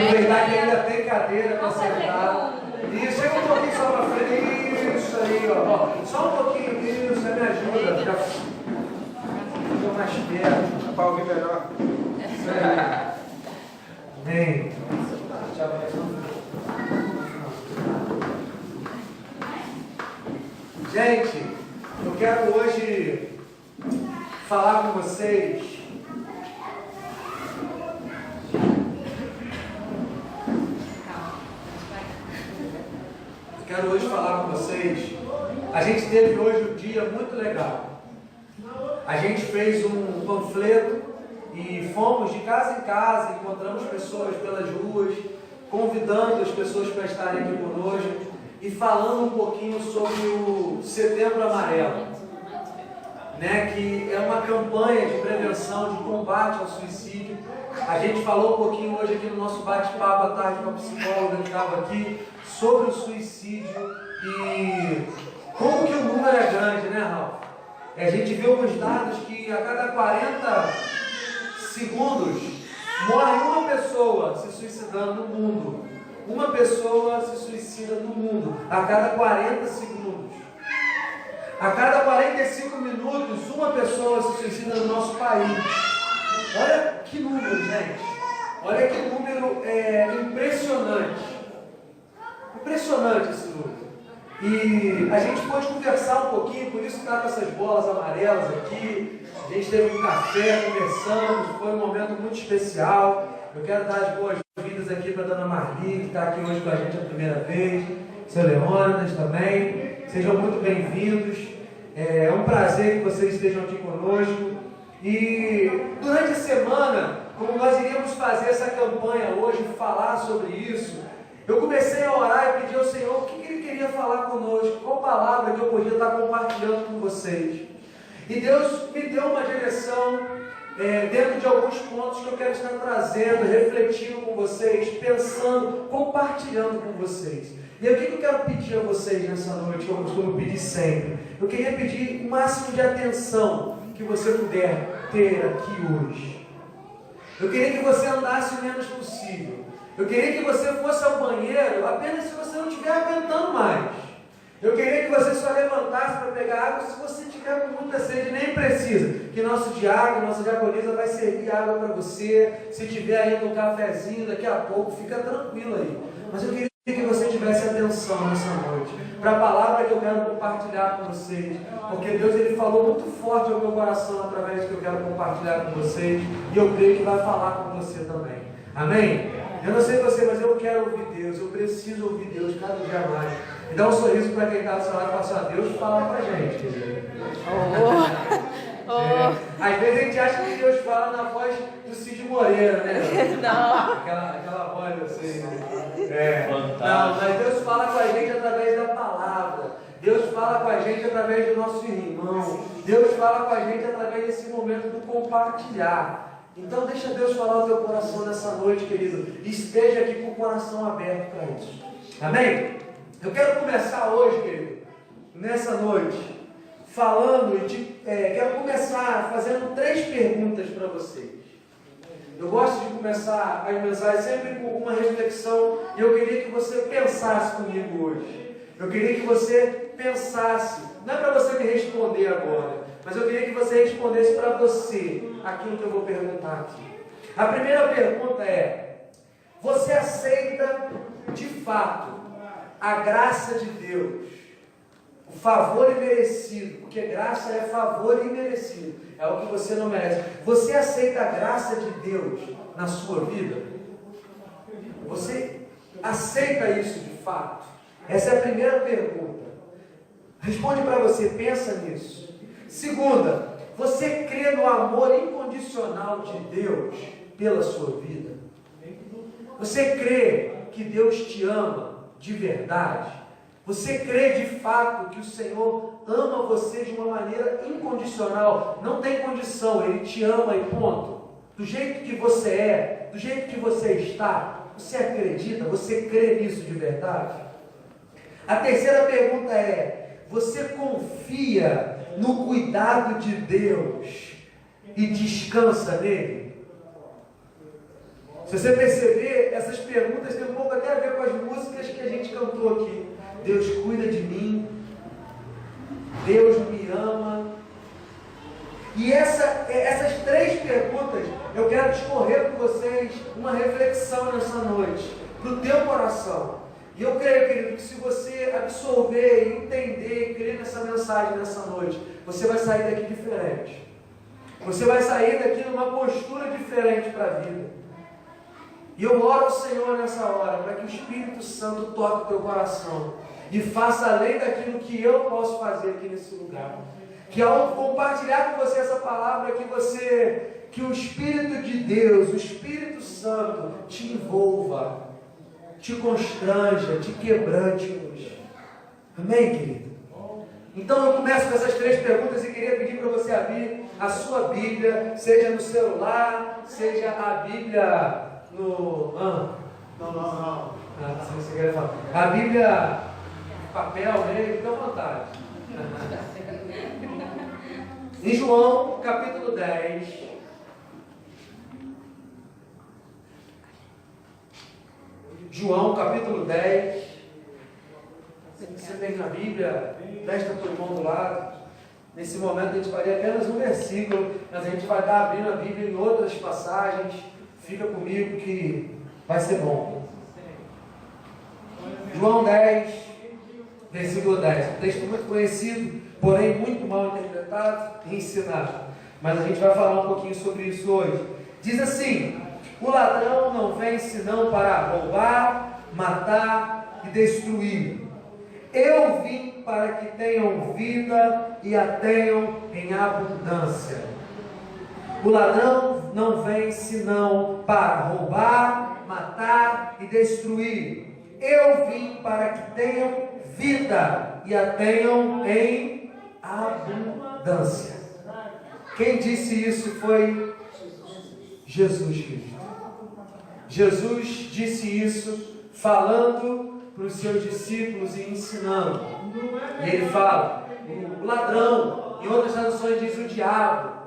Aproveitar que ainda tem cadeira para sentar. E chega um pouquinho só para frente. Isso aí, ó. Só um pouquinho disso, você me ajuda. Fica mais perto. Para ouvir melhor. Isso aí. Amém. Gente, eu quero hoje falar com vocês a gente teve hoje um dia muito legal. A gente fez um panfleto e fomos de casa em casa, encontramos pessoas pelas ruas, convidando as pessoas para estarem aqui conosco e falando um pouquinho sobre o Setembro Amarelo, né, que é uma campanha de prevenção, de combate ao suicídio. A gente falou um pouquinho hoje aqui no nosso bate-papo à tarde com a psicóloga que estava aqui, sobre o suicídio e como que o número é grande, né, Ralf? A gente viu alguns dados que a cada 40 segundos morre uma pessoa se suicidando no mundo. Uma pessoa se suicida no mundo a cada 40 segundos. A cada 45 minutos, uma pessoa se suicida no nosso país. Olha que número, gente. Olha que número impressionante. Impressionante esse número. E a gente pôde conversar um pouquinho, por isso está com essas bolas amarelas aqui. A gente teve um café, conversamos, foi um momento muito especial. Eu quero dar as boas-vindas aqui para a dona Marli, que está aqui hoje com a gente a primeira vez. Seu Leônidas também. Sejam muito bem-vindos. É um prazer que vocês estejam aqui conosco. E durante a semana, como nós iríamos fazer essa campanha hoje, falar sobre isso, eu comecei a orar e pedir ao Senhor o que Ele queria falar conosco, qual palavra que eu podia estar compartilhando com vocês. E Deus me deu uma direção dentro de alguns pontos que eu quero estar trazendo, refletindo com vocês, pensando, compartilhando com vocês. E o que eu quero pedir a vocês nessa noite, que eu costumo pedir sempre? Eu queria pedir o máximo de atenção que você puder ter aqui hoje. Eu queria que você andasse o menos possível. Eu queria que você fosse ao banheiro apenas se você não estiver aguentando mais. Eu queria que você só levantasse para pegar água se você estiver com muita sede, nem precisa. Que nosso diácono, nossa diaconisa vai servir água para você. Se tiver aí um cafezinho daqui a pouco, fica tranquilo aí. Mas eu queria que você tivesse atenção nessa noite para a palavra que eu quero compartilhar com vocês, porque Deus ele falou muito forte ao meu coração através do que eu quero compartilhar com vocês, e eu creio que vai falar com você também. Amém? Eu não sei você, mas eu quero ouvir Deus, eu preciso ouvir Deus cada dia mais. E dá um sorriso para quem está do seu lado e fala assim: ó, Deus fala com a gente. Às vezes a gente acha que Deus fala na voz do Cid Moreira, né? Não. Aquela voz assim, né? Não, mas Deus fala com a gente através da palavra. Deus fala com a gente através do nosso irmão. Deus fala com a gente através desse momento do compartilhar. Então deixa Deus falar o teu coração nessa noite, querido. Esteja aqui com o coração aberto para isso. Amém? Eu quero começar hoje, querido, nessa noite, falando quero começar fazendo 3 perguntas para vocês. Eu gosto de começar as mensagens sempre com uma reflexão, e eu queria que você pensasse comigo hoje. Eu queria que você pensasse, não é para você me responder agora, mas eu queria que você respondesse para você aquilo que eu vou perguntar aqui. A primeira pergunta é: você aceita de fato a graça de Deus, o favor imerecido, porque graça é favor imerecido, é o que você não merece. Você aceita a graça de Deus na sua vida? Você aceita isso de fato? Essa é a primeira pergunta. Responde para você, pensa nisso. Segunda, você crê no amor incondicional de Deus pela sua vida? Você crê que Deus te ama de verdade? Você crê de fato que o Senhor ama você de uma maneira incondicional? Não tem condição, Ele te ama e ponto. Do jeito que você é, do jeito que você está, você acredita? Você crê nisso de verdade? A terceira pergunta é: você confia no cuidado de Deus e descansa nele? Se você perceber, essas perguntas têm um pouco até a ver com as músicas que a gente cantou aqui. Deus cuida de mim, Deus me ama. E essas três perguntas, eu quero discorrer com vocês uma reflexão nessa noite, para o teu coração. E eu creio, querido, que se você absorver, entender e crer nessa mensagem nessa noite, você vai sair daqui diferente. Você vai sair daqui numa postura diferente para a vida. E eu oro ao Senhor nessa hora, para que o Espírito Santo toque o teu coração e faça além daquilo que eu posso fazer aqui nesse lugar. Que ao compartilhar com você essa palavra, que o Espírito de Deus, o Espírito Santo, te envolva, te constranja, te quebrante hoje. Amém, querido? Então eu começo com essas três perguntas e queria pedir para você abrir a sua Bíblia, seja no celular, seja a Bíblia no... Não. Você quer falar? A Bíblia papel, né? Fica à vontade. Em João, capítulo 10. João, capítulo 10. Você tem a Bíblia, presta a tua mão do lado. Nesse momento a gente faria apenas um versículo, mas a gente vai estar abrindo a Bíblia em outras passagens. Fica comigo que vai ser bom. João 10, versículo 10. Um texto muito conhecido, porém muito mal interpretado e ensinado. Mas a gente vai falar um pouquinho sobre isso hoje. Diz assim: o ladrão não vem senão para roubar, matar e destruir. Eu vim para que tenham vida e a tenham em abundância. O ladrão não vem senão para roubar, matar e destruir. Eu vim para que tenham vida e a tenham em abundância. Quem disse isso foi Jesus Cristo. Jesus disse isso falando para os seus discípulos e ensinando. E ele fala, o ladrão, em outras traduções diz o diabo.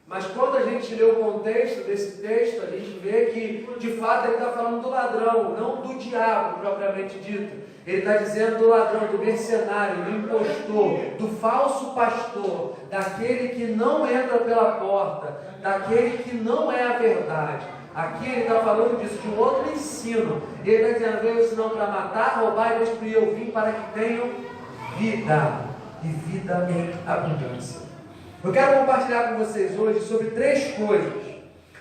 Mas quando a gente lê o contexto desse texto, a gente vê que de fato ele está falando do ladrão, não do diabo propriamente dito. Ele está dizendo do ladrão, do mercenário, do impostor, do falso pastor, daquele que não entra pela porta, daquele que não é a verdade. Aqui ele está falando disso, de um outro ensino. Ele está dizendo, veio senão para matar, roubar e destruir. Eu vim para que tenham vida, e vida em abundância. Eu quero compartilhar com vocês hoje sobre três coisas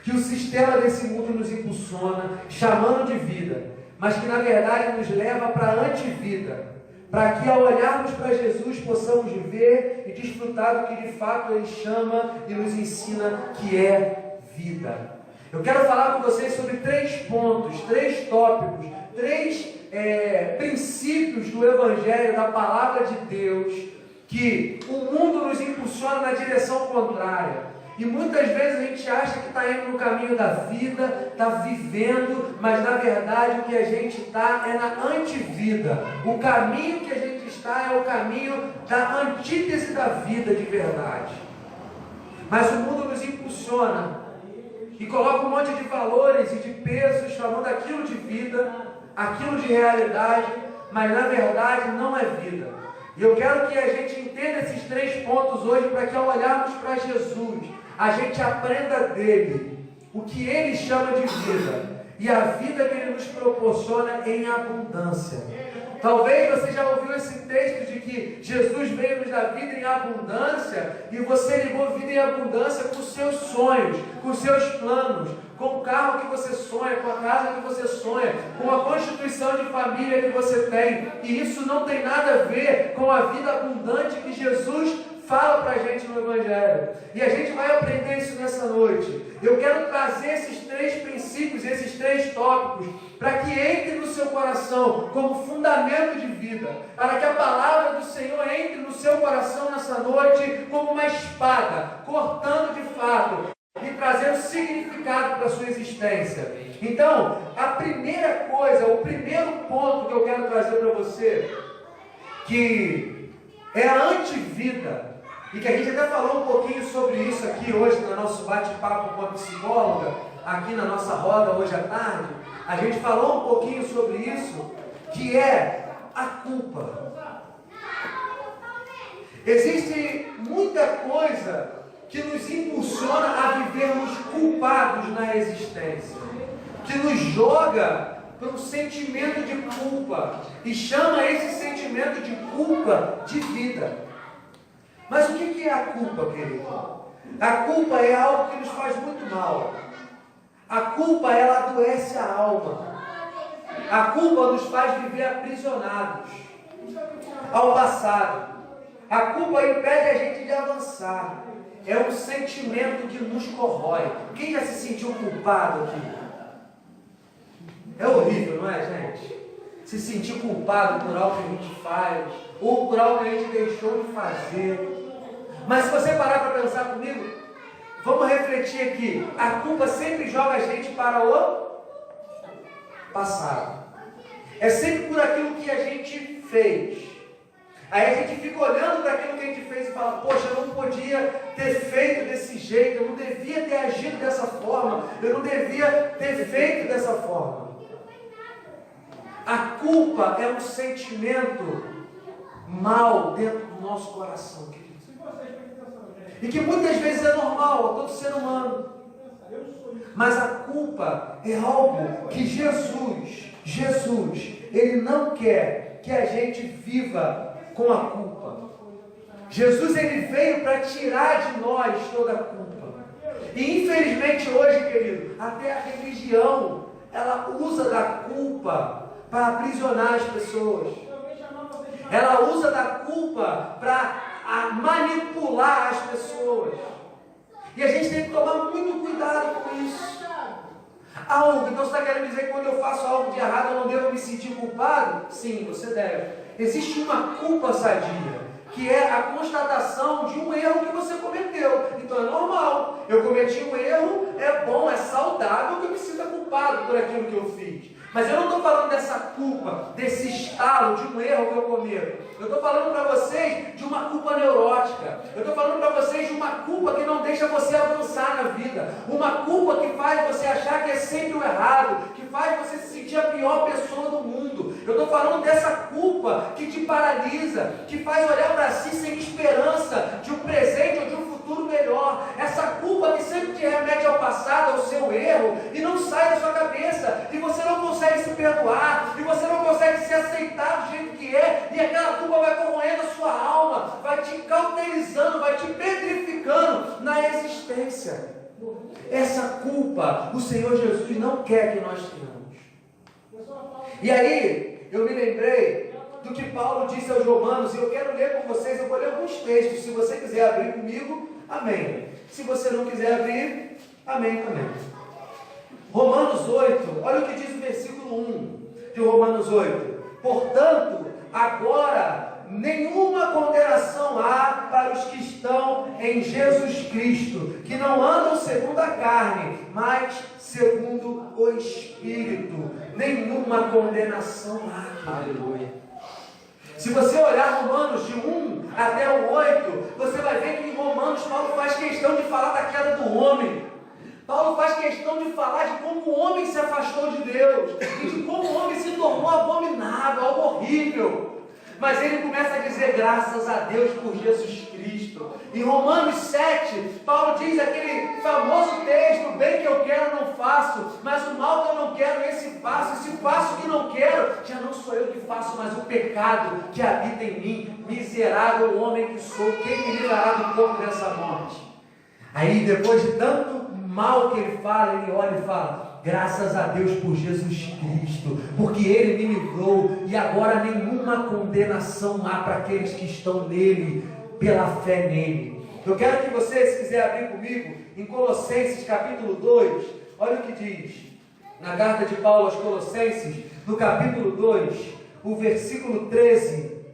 que o sistema desse mundo nos impulsiona, chamando de vida, mas que na verdade nos leva para a antivida, para que ao olharmos para Jesus possamos ver e desfrutar do que de fato Ele chama e nos ensina, que é vida. Eu quero falar com vocês sobre três pontos, três tópicos, três princípios do Evangelho, da Palavra de Deus, que o mundo nos impulsiona na direção contrária. E muitas vezes a gente acha que está indo no caminho da vida, está vivendo, mas na verdade o que a gente está é na antivida. O caminho que a gente está é o caminho da antítese da vida de verdade. Mas o mundo nos impulsiona e coloca um monte de valores e de pesos, chamando aquilo de vida, aquilo de realidade, mas na verdade não é vida. E eu quero que a gente entenda esses três pontos hoje, para que ao olharmos para Jesus, a gente aprenda dele o que ele chama de vida e a vida que ele nos proporciona em abundância. Talvez você já ouviu esse texto de que Jesus veio nos dar vida em abundância, e você ligou vida em abundância com os seus sonhos, com os seus planos, com o carro que você sonha, com a casa que você sonha, com a constituição de família que você tem. E isso não tem nada a ver com a vida abundante que Jesus fala para a gente no Evangelho. E a gente vai aprender isso nessa noite. Eu quero trazer esses três princípios, esses três tópicos, para que entre no seu coração como fundamento de vida, para que a palavra do Senhor entre no seu coração nessa noite como uma espada, cortando de fato e trazendo significado para a sua existência. Então, a primeira coisa, o primeiro ponto que eu quero trazer para você, que é a antivida, e que a gente até falou um pouquinho sobre isso aqui hoje no nosso bate-papo com a psicóloga, aqui na nossa roda hoje à tarde, a gente falou um pouquinho sobre isso, que é a culpa. Existe muita coisa que nos impulsiona a vivermos culpados na existência, que nos joga para um sentimento de culpa e chama esse sentimento de culpa de vida. Mas o que é a culpa, querido? A culpa é algo que nos faz muito mal. A culpa, ela adoece a alma. A culpa nos faz viver aprisionados ao passado. A culpa impede a gente de avançar. É um sentimento que nos corrói. Quem já se sentiu culpado aqui? É horrível, não é, gente? Se sentir culpado por algo que a gente faz, ou por algo que a gente deixou de fazer. Mas se você parar para pensar comigo, vamos refletir aqui. A culpa sempre joga a gente para o passado. É sempre por aquilo que a gente fez. Aí a gente fica olhando para aquilo que a gente fez e fala, poxa, eu não podia ter feito desse jeito, eu não devia ter agido dessa forma, eu não devia ter feito dessa forma. A culpa é um sentimento mal dentro do nosso coração, querido. E que muitas vezes é normal a todo ser humano. Mas a culpa é algo que Jesus, Ele não quer que a gente viva com a culpa. Jesus, Ele veio para tirar de nós toda a culpa. E infelizmente hoje, querido, até a religião, ela usa da culpa para aprisionar as pessoas. Ela usa da culpa para manipular as pessoas. E a gente tem que tomar muito cuidado com isso. Algo, então você está querendo dizer que quando eu faço algo de errado eu não devo me sentir culpado? Sim, você deve. Existe uma culpa sadia, que é a constatação de um erro que você cometeu. Então é normal. Eu cometi um erro, é bom, é saudável que eu me sinta culpado por aquilo que eu fiz. Mas eu não estou falando dessa culpa, desse estalo de um erro que eu cometo. Eu estou falando para vocês de uma culpa neurótica. Eu estou falando para vocês de uma culpa que não deixa você avançar na vida. Uma culpa que faz você achar que é sempre o errado, que faz você se sentir a pior pessoa do mundo. Eu estou falando dessa culpa que te paralisa, que faz olhar para si sem esperança de um presente ou de um futuro melhor. Essa culpa que sempre te remete ao passado, ao seu erro, e não sai da sua cabeça, e você não consegue se perdoar, e você não consegue se aceitar do jeito que é, e aquela culpa vai corroendo a sua alma, vai te cauterizando, vai te petrificando na existência. Essa culpa, o Senhor Jesus não quer que nós tenhamos. E aí, eu me lembrei do que Paulo disse aos Romanos, e eu quero ler com vocês, eu vou ler alguns textos, se você quiser abrir comigo, amém. Se você não quiser abrir, amém também. Romanos 8, olha o que diz o versículo 1 de Romanos 8. Portanto, agora nenhuma condenação há para os que estão em Jesus Cristo, que não andam segundo a carne, mas segundo o Espírito. Nenhuma condenação há. Aleluia. Se você olhar Romanos de 1 até o 8, você vai ver que em Romanos Paulo faz questão de falar da queda do homem. Paulo faz questão de falar de como o homem se afastou de Deus e de como o homem se tornou abominável, algo horrível. Mas ele começa a dizer graças a Deus por Jesus Cristo. Em Romanos 7, Paulo diz aquele famoso texto, bem que eu quero não faço, mas o mal que eu não quero esse faço, e se faço o que não quero, já não sou eu que faço, mas o pecado que habita em mim. Miserável homem que sou, quem me livrará do corpo dessa morte? Aí depois de tanto mal que ele fala, ele olha e fala, graças a Deus por Jesus Cristo, porque Ele me livrou, e agora nenhuma condenação há para aqueles que estão nele, pela fé nele. Eu quero que você, se quiser abrir comigo, em Colossenses capítulo 2, olha o que diz, na carta de Paulo aos Colossenses, no capítulo 2, o versículo 13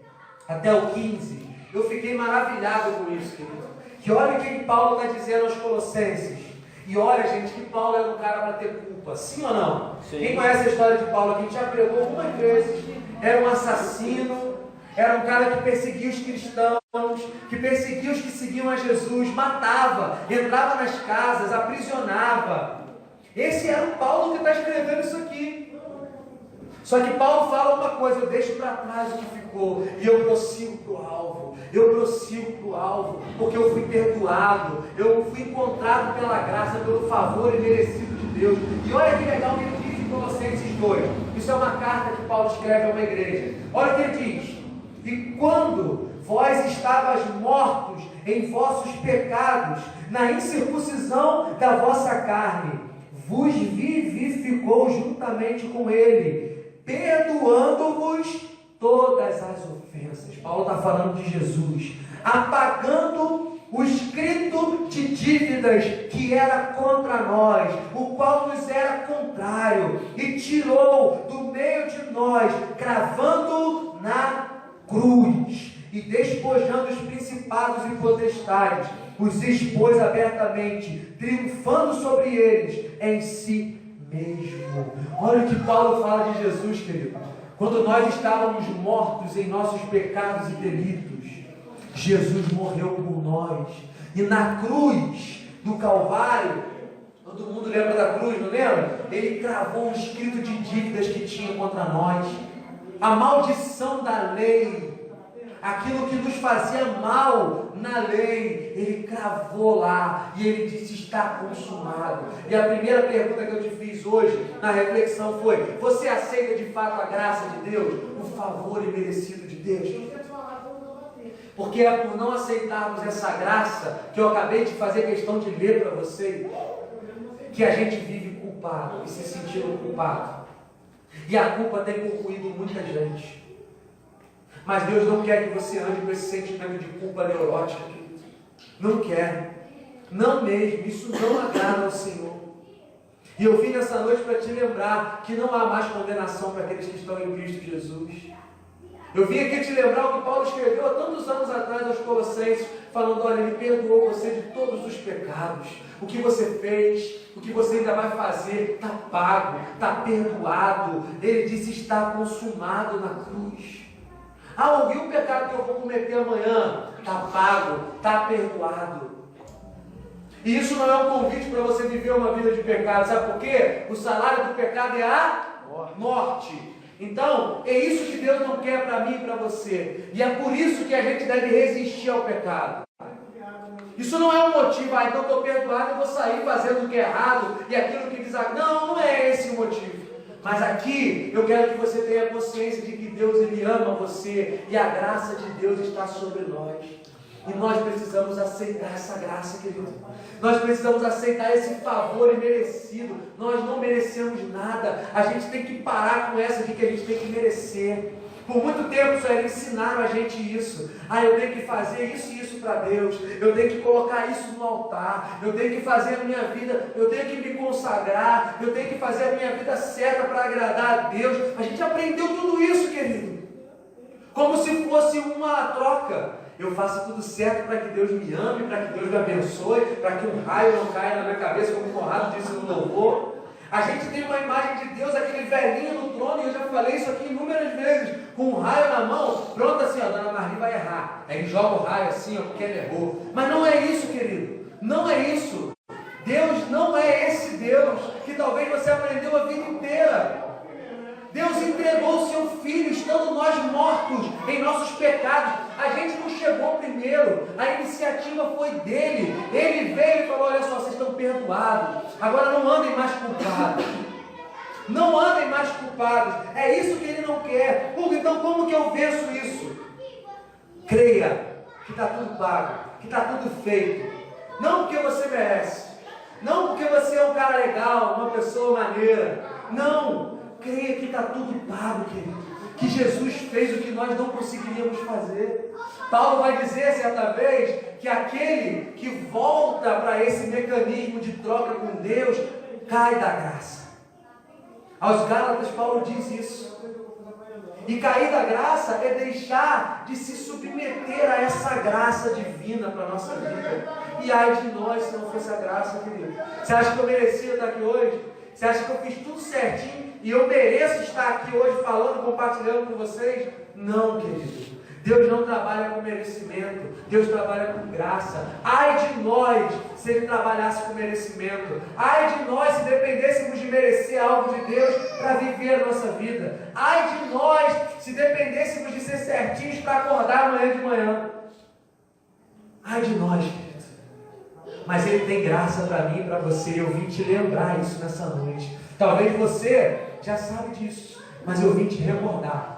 até o 15, eu fiquei maravilhado com isso, querido, que olha o que Paulo está dizendo aos Colossenses. E olha, gente, que Paulo era um cara para ter culpa, sim ou não? Sim. Quem conhece a história de Paulo aqui, já pregou algumas vezes. Era um assassino, era um cara que perseguia os cristãos, que perseguia os que seguiam a Jesus, matava, entrava nas casas, aprisionava. Esse era o Paulo que está escrevendo isso aqui. Só que Paulo fala uma coisa: eu deixo para trás o que ficou e eu prossigo para o alvo. Eu prossigo para o alvo, porque eu fui perdoado, eu fui encontrado pela graça, pelo favor imerecido de Deus. E olha que legal que ele diz em Colossenses 2. Isso é uma carta que Paulo escreve a uma igreja. Olha o que ele diz: e quando vós estavas mortos em vossos pecados, na incircuncisão da vossa carne, vos vivificou juntamente com ele, perdoando-vos todas as ofensas. Paulo está falando de Jesus, apagando o escrito de dívidas que era contra nós, o qual nos era contrário, e tirou do meio de nós, cravando-o na cruz, e despojando os principados e potestades, os expôs abertamente, triunfando sobre eles em si mesmo. Olha o que Paulo fala de Jesus, querido. Quando nós estávamos mortos em nossos pecados e delitos, Jesus morreu por nós. E na cruz do Calvário, todo mundo lembra da cruz, não lembra? Ele cravou um escrito de dívidas que tinha contra nós. A maldição da lei, aquilo que nos fazia mal na lei, ele cravou lá e ele disse: está consumado. E a primeira pergunta que eu te fiz hoje na reflexão foi: você aceita de fato a graça de Deus, o favor imerecido de Deus? Porque é por não aceitarmos essa graça que eu acabei de fazer questão de ler para vocês, que a gente vive culpado e se sentindo culpado. E a culpa tem corroído muita gente. Mas Deus não quer que você ande com esse sentimento de culpa neurótica, querido. Não quer. Não mesmo. Isso não agrada ao Senhor. E eu vim nessa noite para te lembrar que não há mais condenação para aqueles que estão em Cristo Jesus. Eu vim aqui te lembrar o que Paulo escreveu há tantos anos atrás aos Colossenses, falando: olha, Ele perdoou você de todos os pecados. O que você fez, o que você ainda vai fazer, está pago, está perdoado. Ele disse: está consumado na cruz. Ah, ouvi o pecado que eu vou cometer amanhã, está pago, está perdoado. E isso não é um convite para você viver uma vida de pecado, sabe por quê? O salário do pecado é a morte. Então, é isso que Deus não quer para mim e para você. E é por isso que a gente deve resistir ao pecado. Isso não é um motivo: então estou perdoado, eu vou sair fazendo o que é errado e aquilo que desagrada. Não é esse o motivo. Mas aqui eu quero que você tenha consciência de que Deus, Ele ama você e a graça de Deus está sobre nós. E nós precisamos aceitar essa graça, querido. Nós precisamos aceitar esse favor imerecido. Nós não merecemos nada. A gente tem que parar com essa de que a gente tem que merecer. Por muito tempo só ensinaram a gente isso. Eu tenho que fazer isso e isso para Deus. Eu tenho que colocar isso no altar. Eu tenho que fazer a minha vida. Eu tenho que me consagrar. Eu tenho que fazer a minha vida certa para agradar a Deus. A gente aprendeu tudo isso, querido. Como se fosse uma troca. Eu faço tudo certo para que Deus me ame, para que Deus me abençoe, para que um raio não caia na minha cabeça, como o Conrado disse no louvor. A gente tem uma imagem de Deus, aquele velhinho no trono, e eu já falei isso aqui inúmeras vezes, com um raio na mão, pronto assim, Dona Marli vai errar. Aí ele joga o raio assim, porque ele errou. Mas não é isso, querido. Não é isso. Deus não é esse Deus que talvez você aprendeu a vida inteira. Deus entregou o seu Filho, estando nós mortos em nossos pecados. A gente não chegou primeiro, a iniciativa foi dele. Ele veio e falou: olha só, vocês estão perdoados, agora não andem mais culpados. Não andem mais culpados. É isso que Ele não quer. Então como que eu venço isso? Creia que está tudo pago, que está tudo feito. Não porque você merece, não porque você é um cara legal, uma pessoa maneira. Não. Creia que está tudo pago, querido. Que Jesus fez o que nós não conseguiríamos fazer. Paulo vai dizer certa vez que aquele que volta para esse mecanismo de troca com Deus cai da graça. Aos Gálatas, Paulo diz isso. E cair da graça é deixar de se submeter a essa graça divina para a nossa vida. E ai de nós se não fosse a graça, querido. Você acha que eu merecia estar aqui hoje? Você acha que eu fiz tudo certinho e eu mereço estar aqui hoje falando, compartilhando com vocês? Não, querido. Deus não trabalha com merecimento, Deus trabalha com graça. Ai de nós se Ele trabalhasse com merecimento. Ai de nós se dependêssemos de merecer algo de Deus para viver a nossa vida. Ai de nós se dependêssemos de ser certinhos para acordar amanhã de manhã. Ai de nós, querido. Mas Ele tem graça para mim e para você. Eu vim te lembrar isso nessa noite. Talvez você já sabe disso, mas eu vim te recordar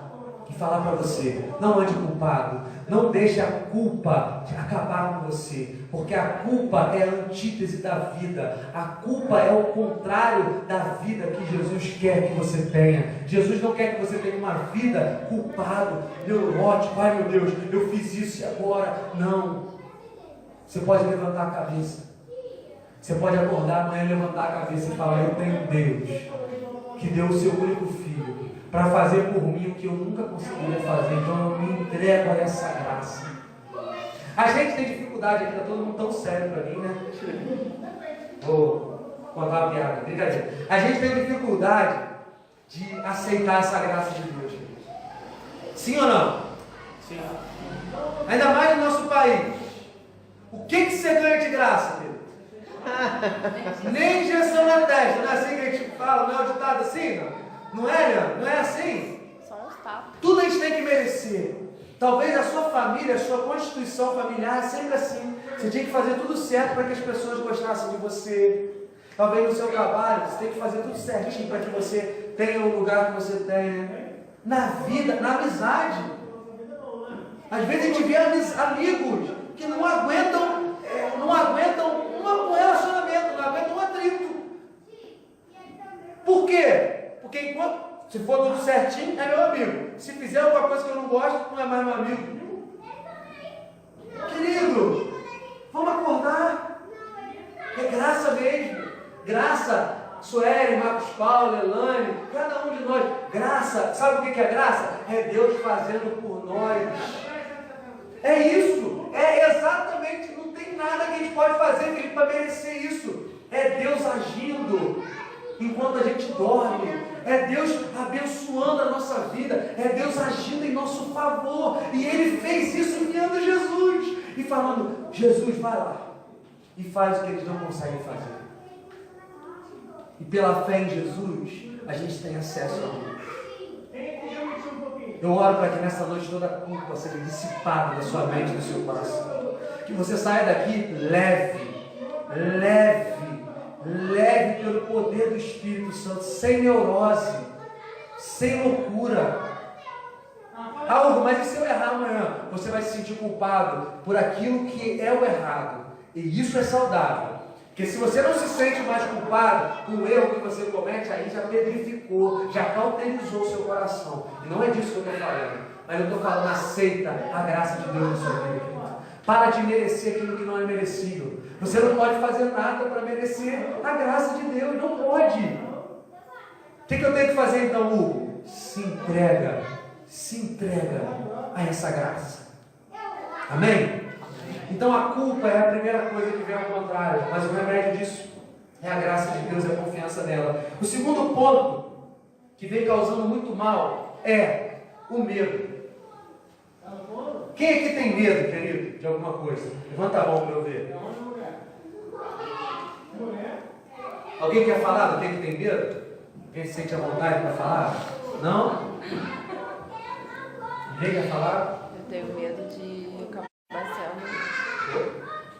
e falar para você: não ande culpado, não deixe a culpa acabar com você, porque a culpa é a antítese da vida, a culpa é o contrário da vida que Jesus quer que você tenha. Jesus não quer que você tenha uma vida culpado, neurótico, ai meu Deus, eu fiz isso e agora, não. Você pode levantar a cabeça, você pode acordar amanhã, levantar a cabeça e falar: eu tenho um Deus que deu o seu único filho para fazer por mim o que eu nunca conseguiria fazer, então eu me entrego a essa graça. A gente tem dificuldade aqui, está todo mundo tão sério para mim, né? Vou contar uma piada, brincadeira. A gente tem dificuldade de aceitar essa graça de Deus. Sim ou não? Sim. Ainda mais no nosso país. O que você ganha de graça, Deus? Nem injeção na testa, não é assim que a gente fala, não é o ditado assim, não? Não é, Leandro? Não é assim? Só uns tapas. Tudo a gente tem que merecer. Talvez a sua família, a sua constituição familiar é sempre assim. Você tinha que fazer tudo certo para que as pessoas gostassem de você. Talvez no seu trabalho, você tem que fazer tudo certinho para que você tenha o lugar que você tenha. Na vida, na amizade. Às vezes a gente vê amigos que não aguentam um relacionamento, não aguentam um atrito. Por quê? Porque enquanto, se for tudo certinho, é meu amigo. Se fizer alguma coisa que eu não gosto, não é mais meu amigo. Querido, vamos acordar. É graça mesmo. Graça, Sueli, Marcos Paulo, Elane, cada um de nós. Graça, sabe o que é graça? É Deus fazendo por nós. É isso. É exatamente, não tem nada que a gente pode fazer, Felipe, para merecer isso. É Deus agindo enquanto a gente dorme. É Deus abençoando a nossa vida. É Deus agindo em nosso favor. E Ele fez isso enviando Jesus. E falando: Jesus, vai lá e faz o que eles não conseguem fazer. E pela fé em Jesus, a gente tem acesso a Deus. Eu oro para que nessa noite toda a culpa seja dissipada da sua mente e do seu coração. Que você saia daqui leve pelo poder do Espírito Santo, sem neurose, sem loucura. Algo, mas e se eu errar amanhã? Você vai se sentir culpado por aquilo que é o errado. E isso é saudável. Porque se você não se sente mais culpado com o erro que você comete, aí já pedrificou, já cauterizou o seu coração. E não é disso que eu estou falando. Mas eu estou falando: aceita a graça de Deus na sua vida. Para de merecer aquilo que não é merecível. Você não pode fazer nada para merecer a graça de Deus. Não pode. O que eu tenho que fazer então, Hugo? Se entrega a essa graça. Amém? Então a culpa é a primeira coisa que vem ao contrário. Mas o remédio disso é a graça de Deus, é a confiança nela. O segundo ponto que vem causando muito mal é o medo. Quem aqui tem medo, querido, de alguma coisa? Levanta a mão para eu ver. Alguém quer falar do que tem medo? Quem se sente à vontade para falar? Não? Ninguém quer falar? Eu tenho medo de acabar sendo.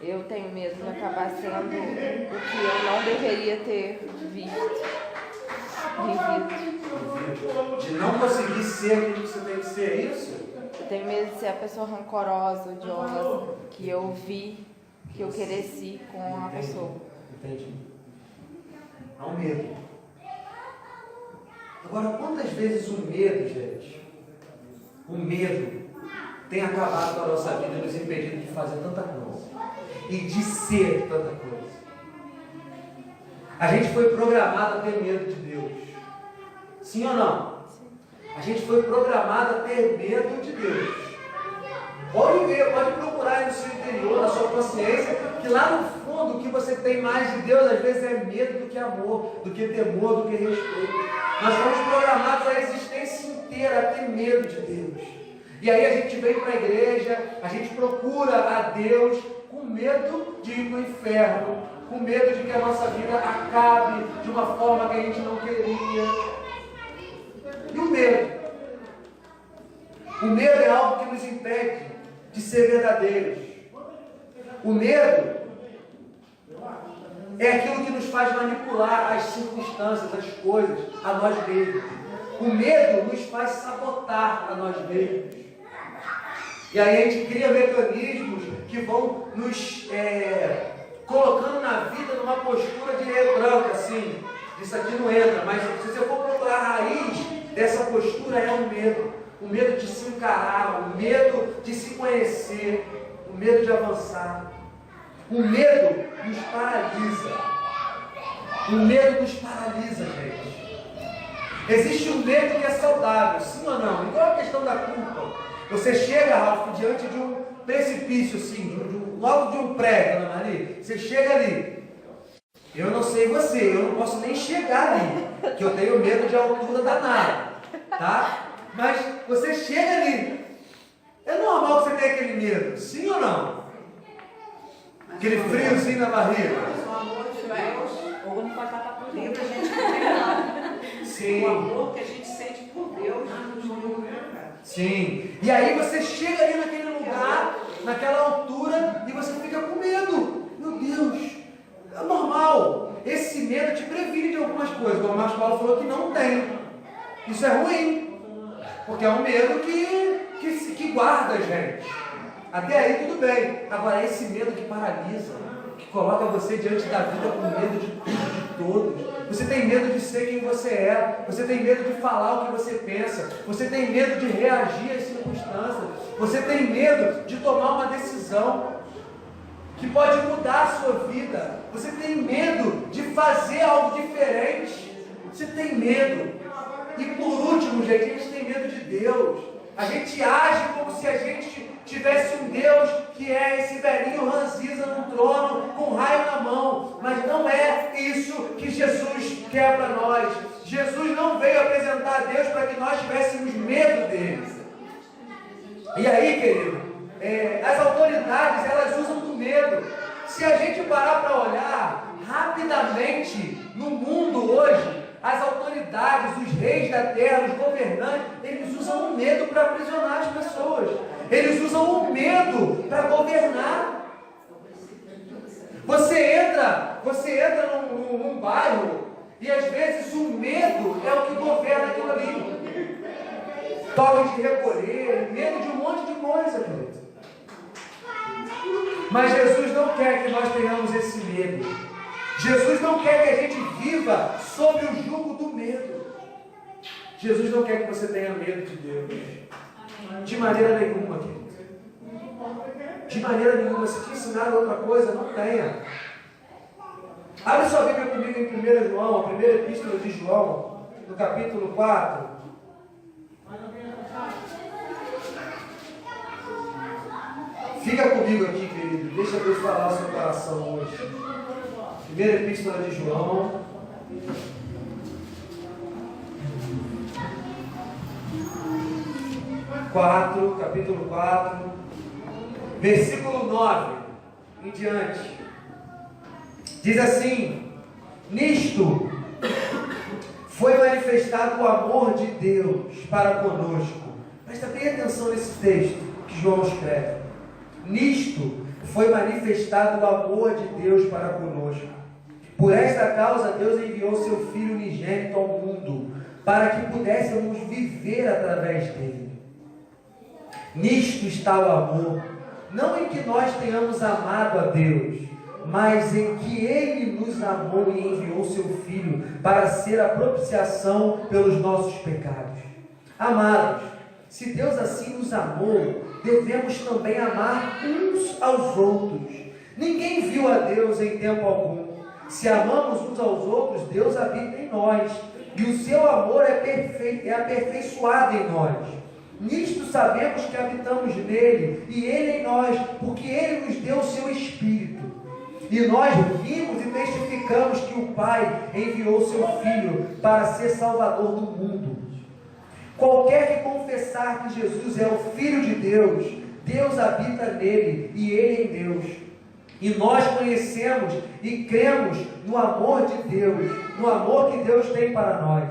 Eu tenho medo de acabar sendo o que eu não deveria ter vivido. De não conseguir ser aquilo que você tem que ser, é isso? Eu tenho medo de ser a pessoa rancorosa, odiosa, que eu vi, que eu cresci com a pessoa. Entendi. Há um medo. Agora, quantas vezes o medo, gente, o medo tem acabado com a nossa vida e nos impedido de fazer tanta coisa e de ser tanta coisa? A gente foi programado a ter medo de Deus. Sim ou não? A gente foi programado a ter medo de Deus. Pode ver, pode procurar aí no seu interior, na sua consciência, que lá no fundo o que você tem mais de Deus às vezes é medo do que amor, do que temor, do que respeito. Nós fomos programados a existência inteira a ter medo de Deus. E aí a gente vem para a igreja, a gente procura a Deus com medo de ir para o inferno, com medo de que a nossa vida acabe de uma forma que a gente não queria. E o medo? O medo é algo que nos impede de ser verdadeiros. O medo é aquilo que nos faz manipular as circunstâncias, as coisas, a nós mesmos. O medo nos faz sabotar a nós mesmos. E aí a gente cria mecanismos que vão nos colocando na vida numa postura de retranca, assim. Isso aqui não entra, mas se você for procurar a raiz dessa postura é o medo. O medo de se encarar, o medo de se conhecer, o medo de avançar. O medo nos paralisa. O medo nos paralisa, gente. Existe um medo que é saudável, sim ou não? Igual a questão da culpa. Você chega, Ralf, diante de um precipício, assim, logo de um prédio, Ana Maria. Você chega ali. Eu não sei você, eu não posso nem chegar ali, que eu tenho medo de altura danada, tá? Mas você chega ali. É normal que você tenha aquele medo, sim ou não? Aquele friozinho na barriga. O amor de Deus, ou não pode estar por livre, a gente não tem nada. Sim. O amor que a gente sente por Deus nos livra. Sim. E aí você chega ali naquele lugar, naquela altura, e você fica com medo. Meu Deus, é normal. Esse medo te previne de algumas coisas. Como o Marcos Paulo falou que não tem. Isso é ruim. Porque é um medo que guarda a gente. Até aí tudo bem. Agora esse medo que paralisa, que coloca você diante da vida com medo de tudo, de todos. Você tem medo de ser quem você é. Você tem medo de falar o que você pensa. Você tem medo de reagir às circunstâncias. Você tem medo de tomar uma decisão que pode mudar a sua vida. Você tem medo de fazer algo diferente. Você tem medo. E por último, gente, a gente tem medo de Deus. A gente age como se a gente tivesse um Deus que é esse velhinho ranziza no trono, com raio na mão. Mas não é isso que Jesus quer para nós. Jesus não veio apresentar a Deus para que nós tivéssemos medo dele. E aí, querido, as autoridades, elas usam do medo. Se a gente parar para olhar rapidamente no mundo hoje, as autoridades, os reis da terra, os governantes, eles usam o medo para aprisionar as pessoas. Eles usam o medo para governar. Você entra num bairro e às vezes o medo é o que governa aquilo ali. Toque de recolher, medo de um monte de coisa, querido. Mas Jesus não quer que nós tenhamos esse medo. Jesus não quer que a gente viva sob o jugo do medo. Jesus não quer que você tenha medo de Deus. De maneira nenhuma, querido. De maneira nenhuma. Se te ensinaram outra coisa, não tenha. Abre sua Bíblia comigo em 1 João, a primeira epístola de João, no capítulo 4. Fica comigo aqui, querido. Deixa Deus falar o seu coração hoje. Primeira epístola de João. Capítulo 4, versículo 9 em diante. Diz assim: nisto foi manifestado o amor de Deus para conosco. Presta bem atenção nesse texto que João escreve. Nisto foi manifestado o amor de Deus para conosco. Por esta causa Deus enviou seu Filho unigênito ao mundo, para que pudéssemos viver através dele. Nisto está o amor, não em que nós tenhamos amado a Deus, mas em que Ele nos amou e enviou seu Filho para ser a propiciação pelos nossos pecados. Amados, se Deus assim nos amou, devemos também amar uns aos outros. Ninguém viu a Deus em tempo algum. Se amamos uns aos outros, Deus habita em nós, e o seu amor é aperfeiçoado em nós. Nisto sabemos que habitamos nele, e ele em nós, porque ele nos deu o seu Espírito. E nós vimos e testificamos que o Pai enviou seu Filho para ser Salvador do mundo. Qualquer que confessar que Jesus é o Filho de Deus, Deus habita nele e ele em Deus. E nós conhecemos e cremos no amor de Deus, no amor que Deus tem para nós.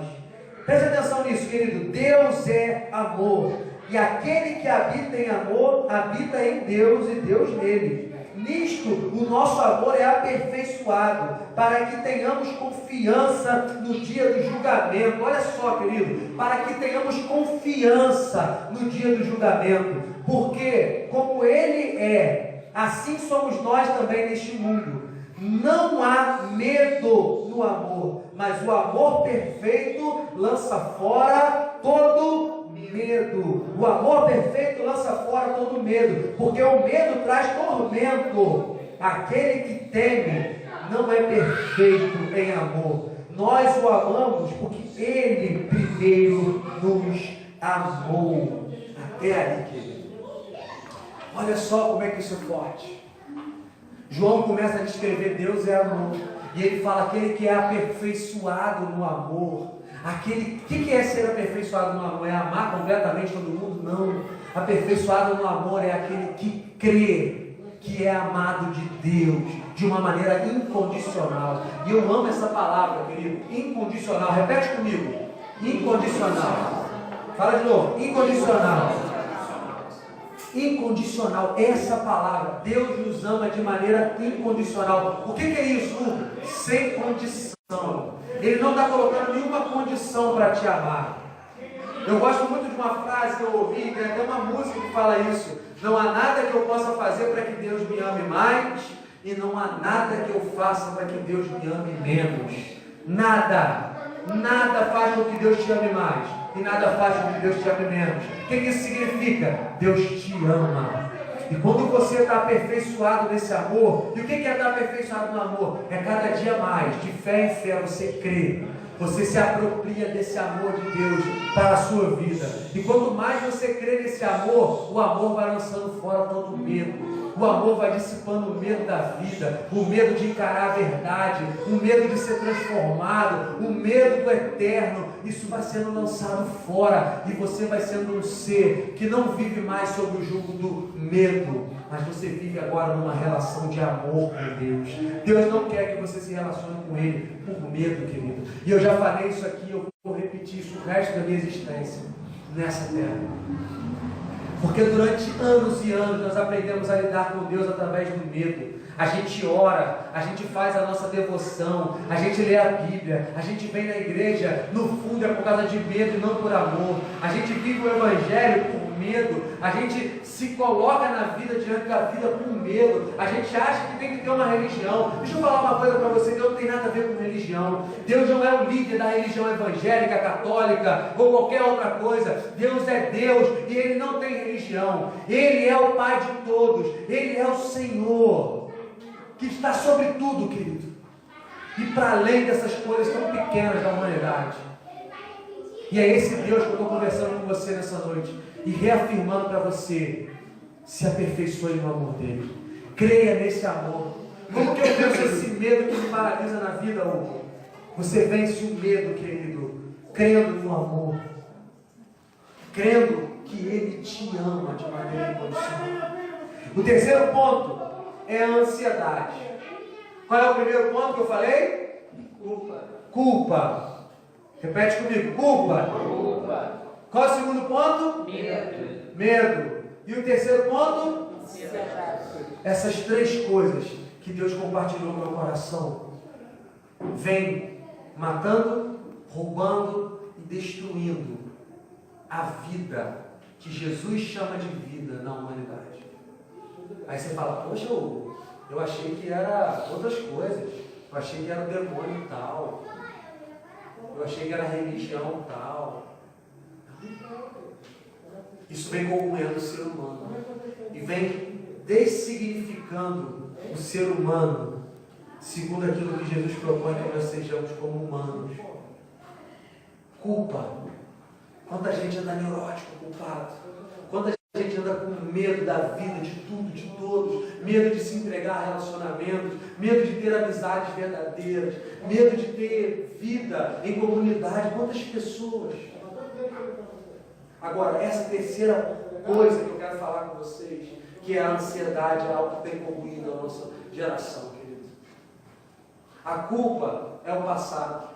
Preste atenção nisso, querido. Deus é amor. E aquele que habita em amor, habita em Deus e Deus nele. Nisto, o nosso amor é aperfeiçoado, para que tenhamos confiança no dia do julgamento. Olha só, querido, para que tenhamos confiança no dia do julgamento. Porque, como Ele é, assim somos nós também neste mundo. Não há medo no amor, mas o amor perfeito lança fora todo medo. O amor perfeito lança fora todo medo, porque o medo traz tormento. Aquele que teme não é perfeito em amor. Nós o amamos porque Ele primeiro nos amou. Até aí, querido. Olha só como é que isso é forte. João começa a descrever Deus é amor. E ele fala aquele que é aperfeiçoado no amor. Aquele, o que é ser aperfeiçoado no amor? É amar completamente todo mundo? Não. Aperfeiçoado no amor é aquele que crê que é amado de Deus de uma maneira incondicional. E eu amo essa palavra, querido. Incondicional. Repete comigo. Incondicional. Fala de novo. Incondicional. Incondicional. Essa palavra. Deus nos ama de maneira incondicional. O que é isso? Sem condição. Ele não está colocando nenhuma condição para te amar. Eu gosto muito de uma frase que eu ouvi, tem até uma música que fala isso. Não há nada que eu possa fazer para que Deus me ame mais, e não há nada que eu faça para que Deus me ame menos. Nada. Nada faz com que Deus te ame mais, e nada faz com que Deus te ame menos. O que isso significa? Deus te ama. E quando você está aperfeiçoado nesse amor, e o que é estar aperfeiçoado no amor? É cada dia mais, de fé em fé, você crê. Você se apropria desse amor de Deus para a sua vida. E quanto mais você crê nesse amor, o amor vai lançando fora todo o medo. O amor vai dissipando o medo da vida, o medo de encarar a verdade, o medo de ser transformado, o medo do eterno. Isso vai sendo lançado fora e você vai sendo um ser que não vive mais sob o jugo do medo, mas você vive agora numa relação de amor com Deus. Deus não quer que você se relacione com Ele por medo, querido. E eu já falei isso aqui, eu vou repetir isso o resto da minha existência nessa terra. Porque durante anos e anos nós aprendemos a lidar com Deus através do medo. A gente ora, a gente faz a nossa devoção, a gente lê a Bíblia, a gente vem na igreja, no fundo é por causa de medo e não por amor. A gente vive o Evangelho por medo, a gente se coloca na vida, diante da vida, por medo. A gente acha que tem que ter uma religião. Deixa eu falar uma coisa para você, Deus não tem nada a ver com religião. Deus não é o líder da religião evangélica, católica ou qualquer outra coisa. Deus é Deus e Ele não tem religião. Ele é o Pai de todos, Ele é o Senhor, que está sobre tudo, querido, e para além dessas coisas tão pequenas da humanidade. E é esse Deus que eu estou conversando com você nessa noite, e reafirmando para você: se aperfeiçoe no amor dele, creia nesse amor. Como que eu venço esse medo que me paralisa na vida, Hugo? Você vence o medo, querido, crendo no amor, crendo que Ele te ama de maneira incondicional. O terceiro ponto é a ansiedade. Qual é o primeiro ponto que eu falei? Culpa. Repete comigo. Culpa. Qual é o segundo ponto? Medo. E o terceiro ponto? Ansiedade. Essas três coisas que Deus compartilhou no meu coração vêm matando, roubando e destruindo a vida que Jesus chama de vida na humanidade. Aí você fala: poxa, eu achei que era outras coisas, eu achei que era o demônio tal, eu achei que era religião tal. Isso vem corroendo o ser humano e vem dessignificando o ser humano, segundo aquilo que Jesus propõe que nós sejamos como humanos. Culpa. Quanta gente anda neurótico, culpado. Quanta gente anda com medo da vida, de tudo, de todos, medo de se entregar a relacionamentos, medo de ter amizades verdadeiras, medo de ter vida em comunidade. Quantas pessoas? Agora, essa terceira coisa que eu quero falar com vocês, que é a ansiedade, é algo que tem corroído a nossa geração, querido. A culpa é o passado.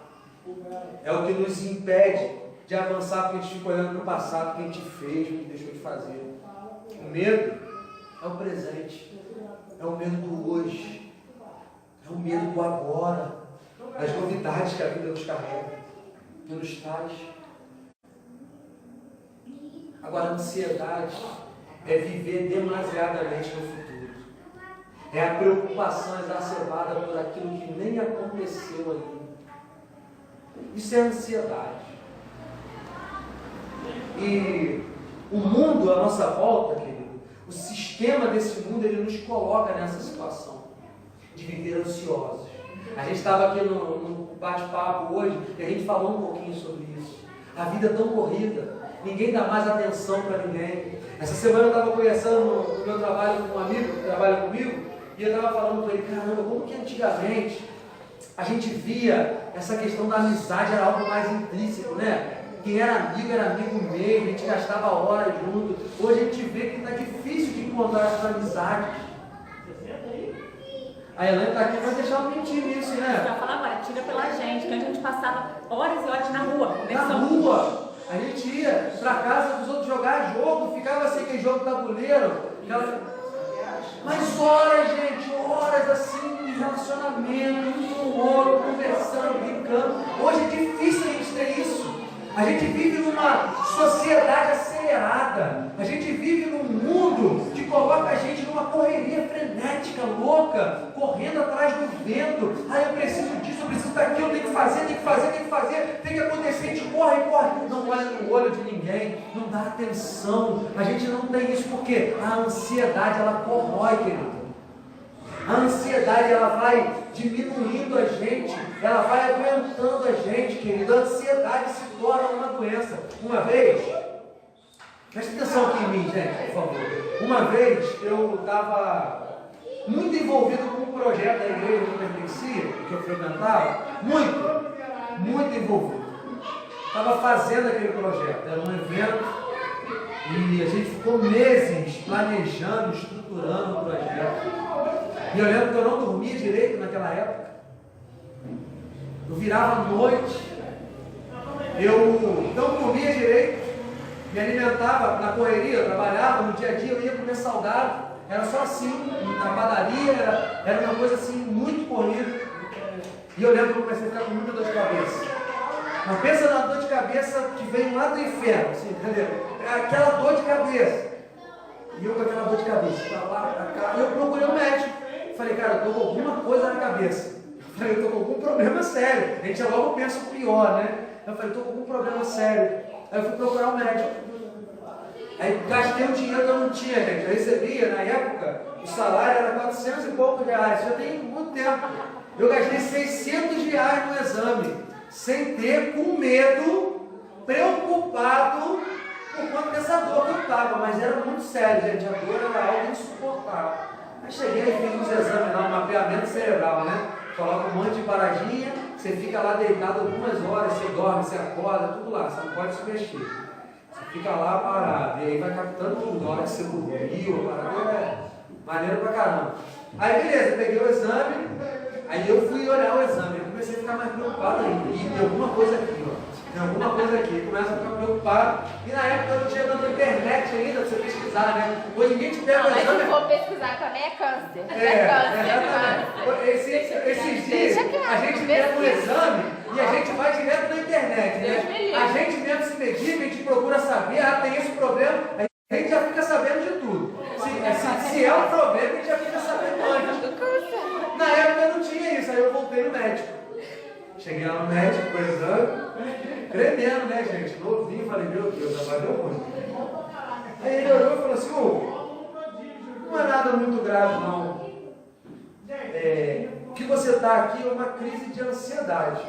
É o que nos impede de avançar, porque a gente fica olhando para o passado, o que a gente fez, o que deixou de fazer. O medo é o presente. É o medo do hoje. É o medo do agora. Das novidades que a vida nos carrega. Que nos traz. Agora, a ansiedade é viver demasiadamente no futuro. É a preocupação exacerbada por aquilo que nem aconteceu ainda. Isso é ansiedade. E o mundo à nossa volta, querido, o sistema desse mundo, ele nos coloca nessa situação de viver ansiosos. A gente estava aqui no bate-papo hoje e a gente falou um pouquinho sobre isso. A vida é tão corrida, ninguém dá mais atenção para ninguém. Essa semana eu estava conversando no meu trabalho com um amigo que trabalha comigo e eu estava falando com ele, caramba, como que antigamente a gente via essa questão da amizade, era algo mais intrínseco, né? Quem era amigo mesmo, a gente gastava horas junto. Hoje a gente vê que está difícil de encontrar essas amizades. A Helena está aqui para deixar eu mentir nisso, né? Eu falar agora, tira pela gente, que a gente passava horas e horas na rua. Na rua! A gente ia para casa dos outros jogar jogo, ficava assim, aquele jogo tabuleiro. Mas horas, gente, horas assim, de relacionamento, um com o outro, conversando, brincando. Hoje é difícil a gente ter isso. A gente vive numa sociedade acelerada. A gente vive num mundo que coloca a gente numa correria frenética, louca, correndo atrás do vento. Ah, eu preciso disso, eu preciso daquilo, eu tenho que fazer, tem que acontecer. A gente corre, não olha no olho de ninguém, não dá atenção. A gente não tem isso porque a ansiedade, ela corrói, querido. A ansiedade, ela vai diminuindo a gente, ela vai aguentando a gente, querido. A ansiedade se torna uma doença. Uma vez, presta atenção aqui em mim, gente, por favor. Uma vez eu estava muito envolvido com um projeto da igreja que eu pertencia, que eu frequentava, muito envolvido. Estava fazendo aquele projeto, era um evento, e a gente ficou meses planejando, estruturando o projeto. E eu lembro que eu não dormia direito naquela época. Eu virava à noite. Eu não comia direito. Me alimentava na correria, eu trabalhava no dia a dia, eu ia comer salgado. Era só assim, na padaria, era uma coisa assim, muito corrida. E eu lembro que eu comecei a ficar com muita dor de cabeça. Mas pensa na dor de cabeça que vem lá do inferno, assim, entendeu? Aquela dor de cabeça. E eu com aquela dor de cabeça, pra lá, pra cá. E eu procurei um médico. Falei, cara, eu estou com alguma coisa na cabeça. Eu falei, eu estou com algum problema sério. A gente logo pensa o pior, né? Eu falei, estou com algum problema sério. Aí eu fui procurar um médico. Aí gastei um dinheiro que eu não tinha, gente. Eu recebia, na época, o salário era 400 e poucos reais. Já tem muito tempo. Eu gastei 600 reais no exame. Sem ter, com medo, preocupado por conta dessa dor que eu estava. Mas era muito sério, gente. A dor era algo insuportável. Aí cheguei e fiz uns exames lá, um mapeamento cerebral, né? Coloca um monte de paradinha, você fica lá deitado algumas horas, você dorme, você acorda, tudo lá, você não pode se mexer. Você fica lá parado, e aí vai captando tudo, na hora que você dormiu, parado, é maneiro pra caramba. Aí beleza, peguei o exame, aí eu fui olhar o exame, eu comecei a ficar mais preocupado ainda, e tem alguma coisa aqui, ó. Tem alguma coisa aqui, começa a ficar preocupado. E na época eu não tinha tanta internet ainda pra você pesquisar, né? Hoje ninguém te pega o exame. Mas se for pesquisar também é câncer. Esses dias a gente pega o exame e a gente vai direto na internet, né? A gente mesmo se medica, a gente procura saber, tem esse problema, a gente já fica sabendo de tudo. Se é um problema, a gente já fica sabendo antes. Na época eu não tinha isso, aí eu voltei no médico. Cheguei lá no médico, por exame, tremendo, né, gente? Novinho, falei, meu Deus, agora deu ruim. Aí ele olhou e falou assim, não é nada muito grave, não. O que você está aqui é uma crise de ansiedade.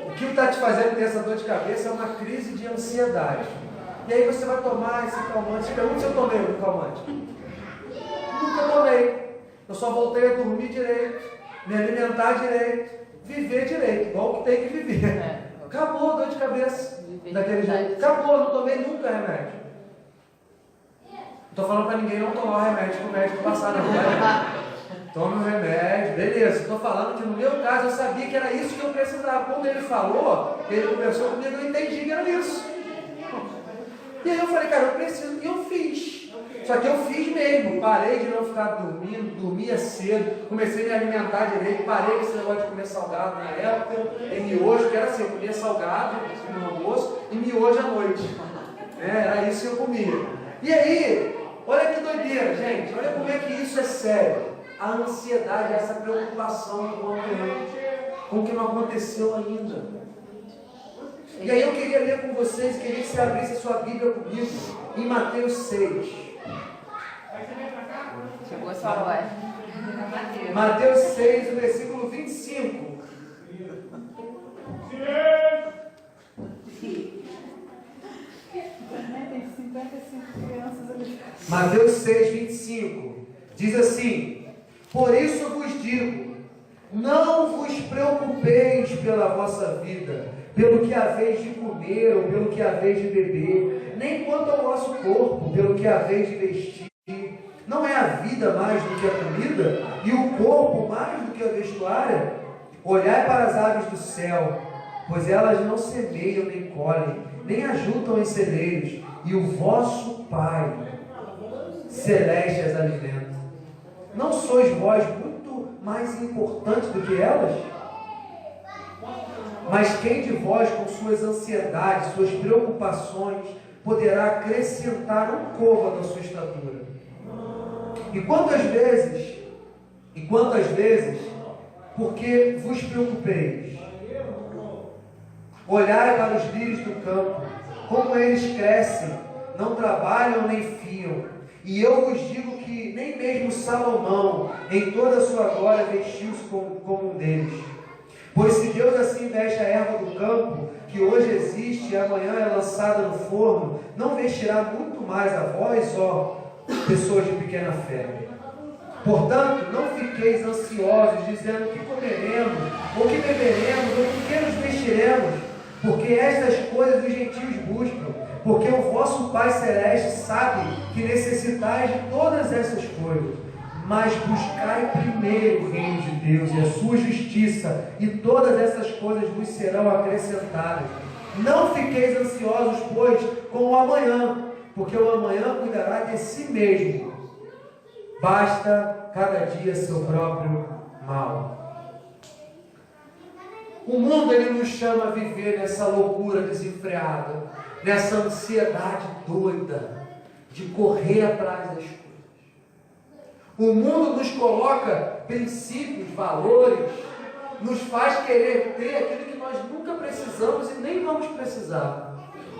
O que está te fazendo ter essa dor de cabeça é uma crise de ansiedade. E aí você vai tomar esse calmante. Você pergunta se eu tomei um calmante. Nunca tomei. Eu só voltei a dormir direito, me alimentar direito, viver direito, igual que tem que viver. Acabou a dor de cabeça. daquele jeito. Acabou, não tomei nunca remédio. Estou falando para ninguém não tomar o remédio que o médico passar, não. Tome o remédio, beleza. Estou falando que no meu caso eu sabia que era isso que eu precisava. Quando ele falou, ele conversou comigo, eu entendi que era isso. E aí eu falei, cara, eu preciso, e eu fiz. Só que eu fiz mesmo, parei de não ficar dormindo, dormia cedo, comecei a me alimentar direito, parei com esse negócio de comer salgado na época, e miojo, que era assim, eu comia salgado no almoço e miojo à noite. Era isso que eu comia. E aí, olha que doideira, gente, olha como é que isso é sério. A ansiedade, essa preocupação com o amanhã, com o que não aconteceu ainda. E aí eu queria ler com vocês, queria que você abrisse a sua Bíblia comigo, em Mateus 6. Chegou a sua hora. Mateus 6, o versículo 25. Tem 55 crianças ali. Mateus 6, 25. Diz assim: por isso vos digo, não vos preocupeis pela vossa vida, pelo que haveis de comer ou pelo que haveis de beber, nem quanto ao vosso corpo, pelo que haveis de vestir. Não é a vida mais do que a comida, e o corpo mais do que a vestuária? Olhai para as aves do céu, pois elas não semeiam nem colhem, nem ajuntam em celeiros, e o vosso Pai celeste as alimenta. Não sois vós muito mais importantes do que elas? Mas quem de vós, com suas ansiedades, suas preocupações, poderá acrescentar um côvado à sua estatura? E quantas vezes, porque vos preocupeis? Olhai para os lírios do campo, como eles crescem, não trabalham nem fiam. E eu vos digo que nem mesmo Salomão, em toda a sua glória, vestiu-se como um deles. Pois se Deus assim veste a erva do campo, que hoje existe e amanhã é lançada no forno, não vestirá muito mais a vós, ó pessoas de pequena fé. Portanto, não fiqueis ansiosos, dizendo o que comeremos, ou que beberemos, ou que nos vestiremos, porque estas coisas os gentios buscam, porque o vosso Pai Celeste sabe que necessitais de todas essas coisas. Mas buscai primeiro o reino de Deus e a sua justiça, e todas essas coisas vos serão acrescentadas. Não fiqueis ansiosos, pois, com o amanhã, porque o amanhã cuidará de si mesmo. Basta cada dia seu próprio mal. O mundo, ele nos chama a viver nessa loucura desenfreada, nessa ansiedade doida de correr atrás das coisas. O mundo nos coloca princípios, valores, nos faz querer ter aquilo que nós nunca precisamos e nem vamos precisar.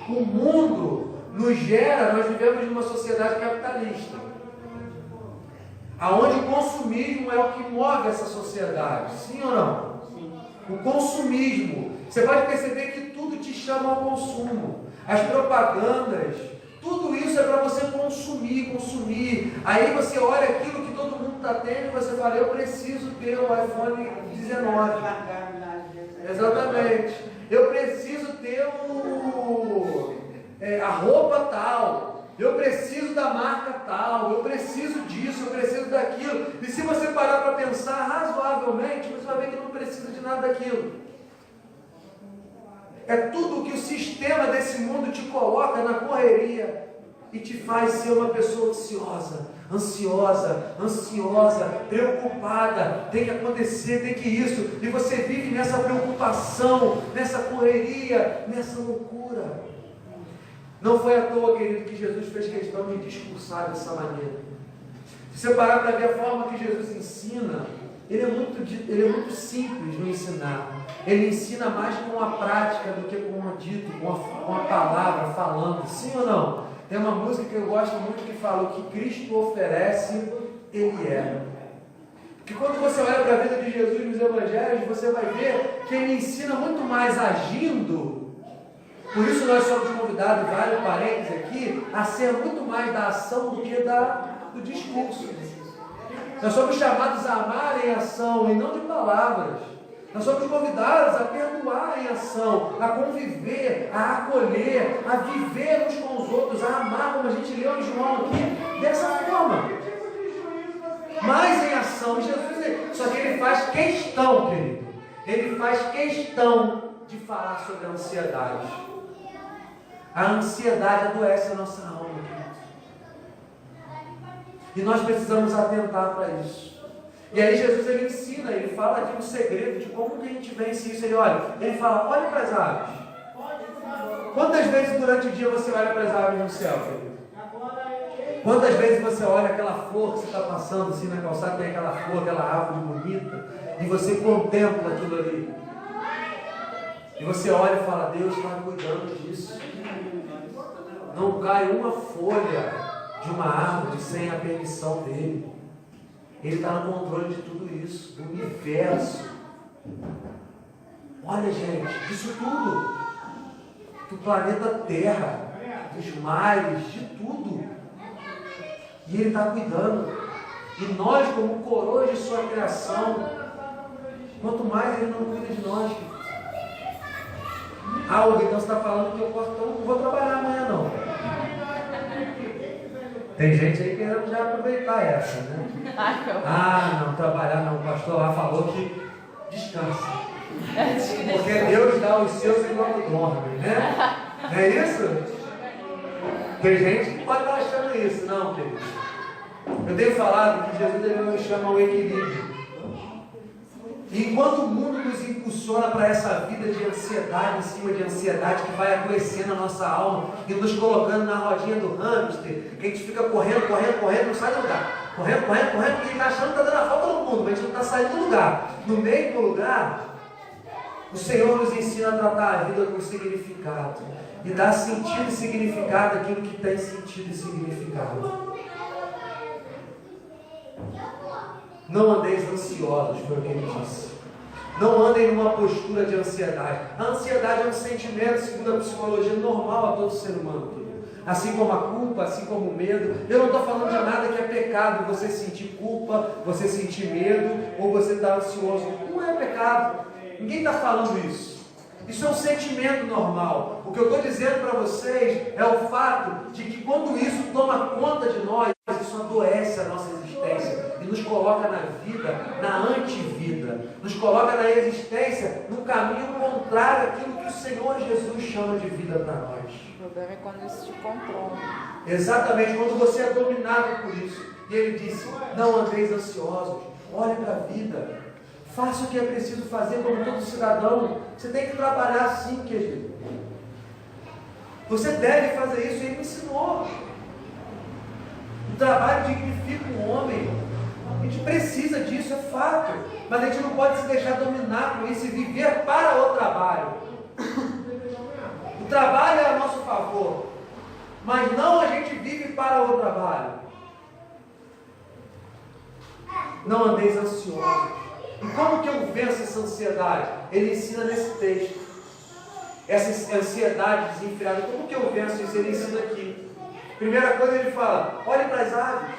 O mundo nos gera, nós vivemos numa sociedade capitalista, aonde o consumismo é o que move essa sociedade, sim ou não? Sim. O consumismo, você pode perceber que tudo te chama ao consumo, as propagandas, tudo isso é para você consumir. Aí você olha aquilo que todo mundo está tendo e você fala, eu preciso ter o iPhone 19. Exatamente. Eu preciso ter a roupa tal. Eu preciso da marca tal. Eu preciso disso, eu preciso daquilo. E se você parar para pensar razoavelmente, você vai ver que não precisa de nada daquilo. É tudo que o sistema desse mundo te coloca na correria e te faz ser uma pessoa ansiosa, preocupada. Tem que acontecer, tem que isso. E você vive nessa preocupação, nessa correria, nessa loucura. Não foi à toa, querido, que Jesus fez questão de discursar dessa maneira. Se você parar para ver a forma que Jesus ensina, ele é muito simples no ensinar. Ele ensina mais com a prática do que com o dito, com a palavra, falando. Sim ou não? Tem uma música que eu gosto muito que fala: o que Cristo oferece, Ele é. Porque quando você olha para a vida de Jesus nos Evangelhos, você vai ver que Ele ensina muito mais agindo. Por isso nós somos convidados, vários parênteses aqui, a ser muito mais da ação do que do discurso. Nós somos chamados a amar em ação e não de palavras. Nós somos convidados a perdoar em ação, a conviver, a acolher, a viver uns com os outros, a amar, como a gente leu em João aqui, dessa forma. Mas em ação, Jesus, só que ele faz questão, querido. Ele faz questão de falar sobre a ansiedade. A ansiedade adoece a nossa alma, querido. E nós precisamos atentar para isso. E aí Jesus ele ensina, ele fala aqui um segredo de como que a gente vence isso. Ele fala, olha para as aves. Quantas vezes durante o dia você olha para as aves no céu, querido? Quantas vezes você olha aquela flor que você está passando assim na calçada, tem aquela flor, aquela árvore bonita, e você contempla aquilo ali. E você olha e fala, Deus está cuidando disso. Não cai uma folha de uma árvore sem a permissão dele. Ele está no controle de tudo isso, do universo. Olha, gente, isso tudo. Do planeta Terra, dos mares, de tudo. E ele está cuidando. E nós, como coroas de sua criação, quanto mais ele não cuida de nós. Ah, então você está falando que eu posso, então não vou trabalhar amanhã não. Tem gente aí querendo já aproveitar essa, né? Ah, não, trabalhar não, o pastor lá falou que descansa. Porque Deus dá os seus enquanto dorme, né? Não é isso? Tem gente que pode estar achando isso, não, querido. Eu tenho falado que Jesus ele nos chama ao equilíbrio. E enquanto o mundo nos impulsiona para essa vida de ansiedade em cima de ansiedade que vai adoecendo a nossa alma e nos colocando na rodinha do hamster, que a gente fica correndo, não sai do lugar. Correndo, porque a gente está achando que está dando a volta no mundo, mas a gente não está saindo do lugar. No meio do lugar, o Senhor nos ensina a tratar a vida com significado e dar sentido e significado àquilo que tem sentido e significado. Não andeis ansiosos, foi o que ele disse. Não andem numa postura de ansiedade. A ansiedade é um sentimento, segundo a psicologia, normal a todo ser humano, querido. Assim como a culpa, assim como o medo. Eu não estou falando de nada que é pecado, você sentir culpa, você sentir medo, ou você estar ansioso. Não é pecado. Ninguém está falando isso. Isso é um sentimento normal. O que eu estou dizendo para vocês é o fato de que quando isso toma conta de nós, isso adoece a nossa existência e nos coloca na vida, na antivida, nos coloca na existência no caminho contrário àquilo que o Senhor Jesus chama de vida para nós. O problema é quando isso te controla. Exatamente, quando você é dominado por isso. E ele disse, não andeis ansiosos, olhe para a vida, faça o que é preciso fazer como todo cidadão. Você tem que trabalhar sim, querido. Você deve fazer isso, ele me ensinou. O trabalho dignifica o homem. A gente precisa disso, é fato. Mas a gente não pode se deixar dominar por isso e viver para o trabalho. O trabalho é a nosso favor, mas não a gente vive para o trabalho. Não andeis ansiosos. E como que eu venço essa ansiedade? Ele ensina nesse texto. Essa ansiedade desenfreada, como que eu venço isso? Ele ensina aqui. Primeira coisa ele fala, olhe para as aves.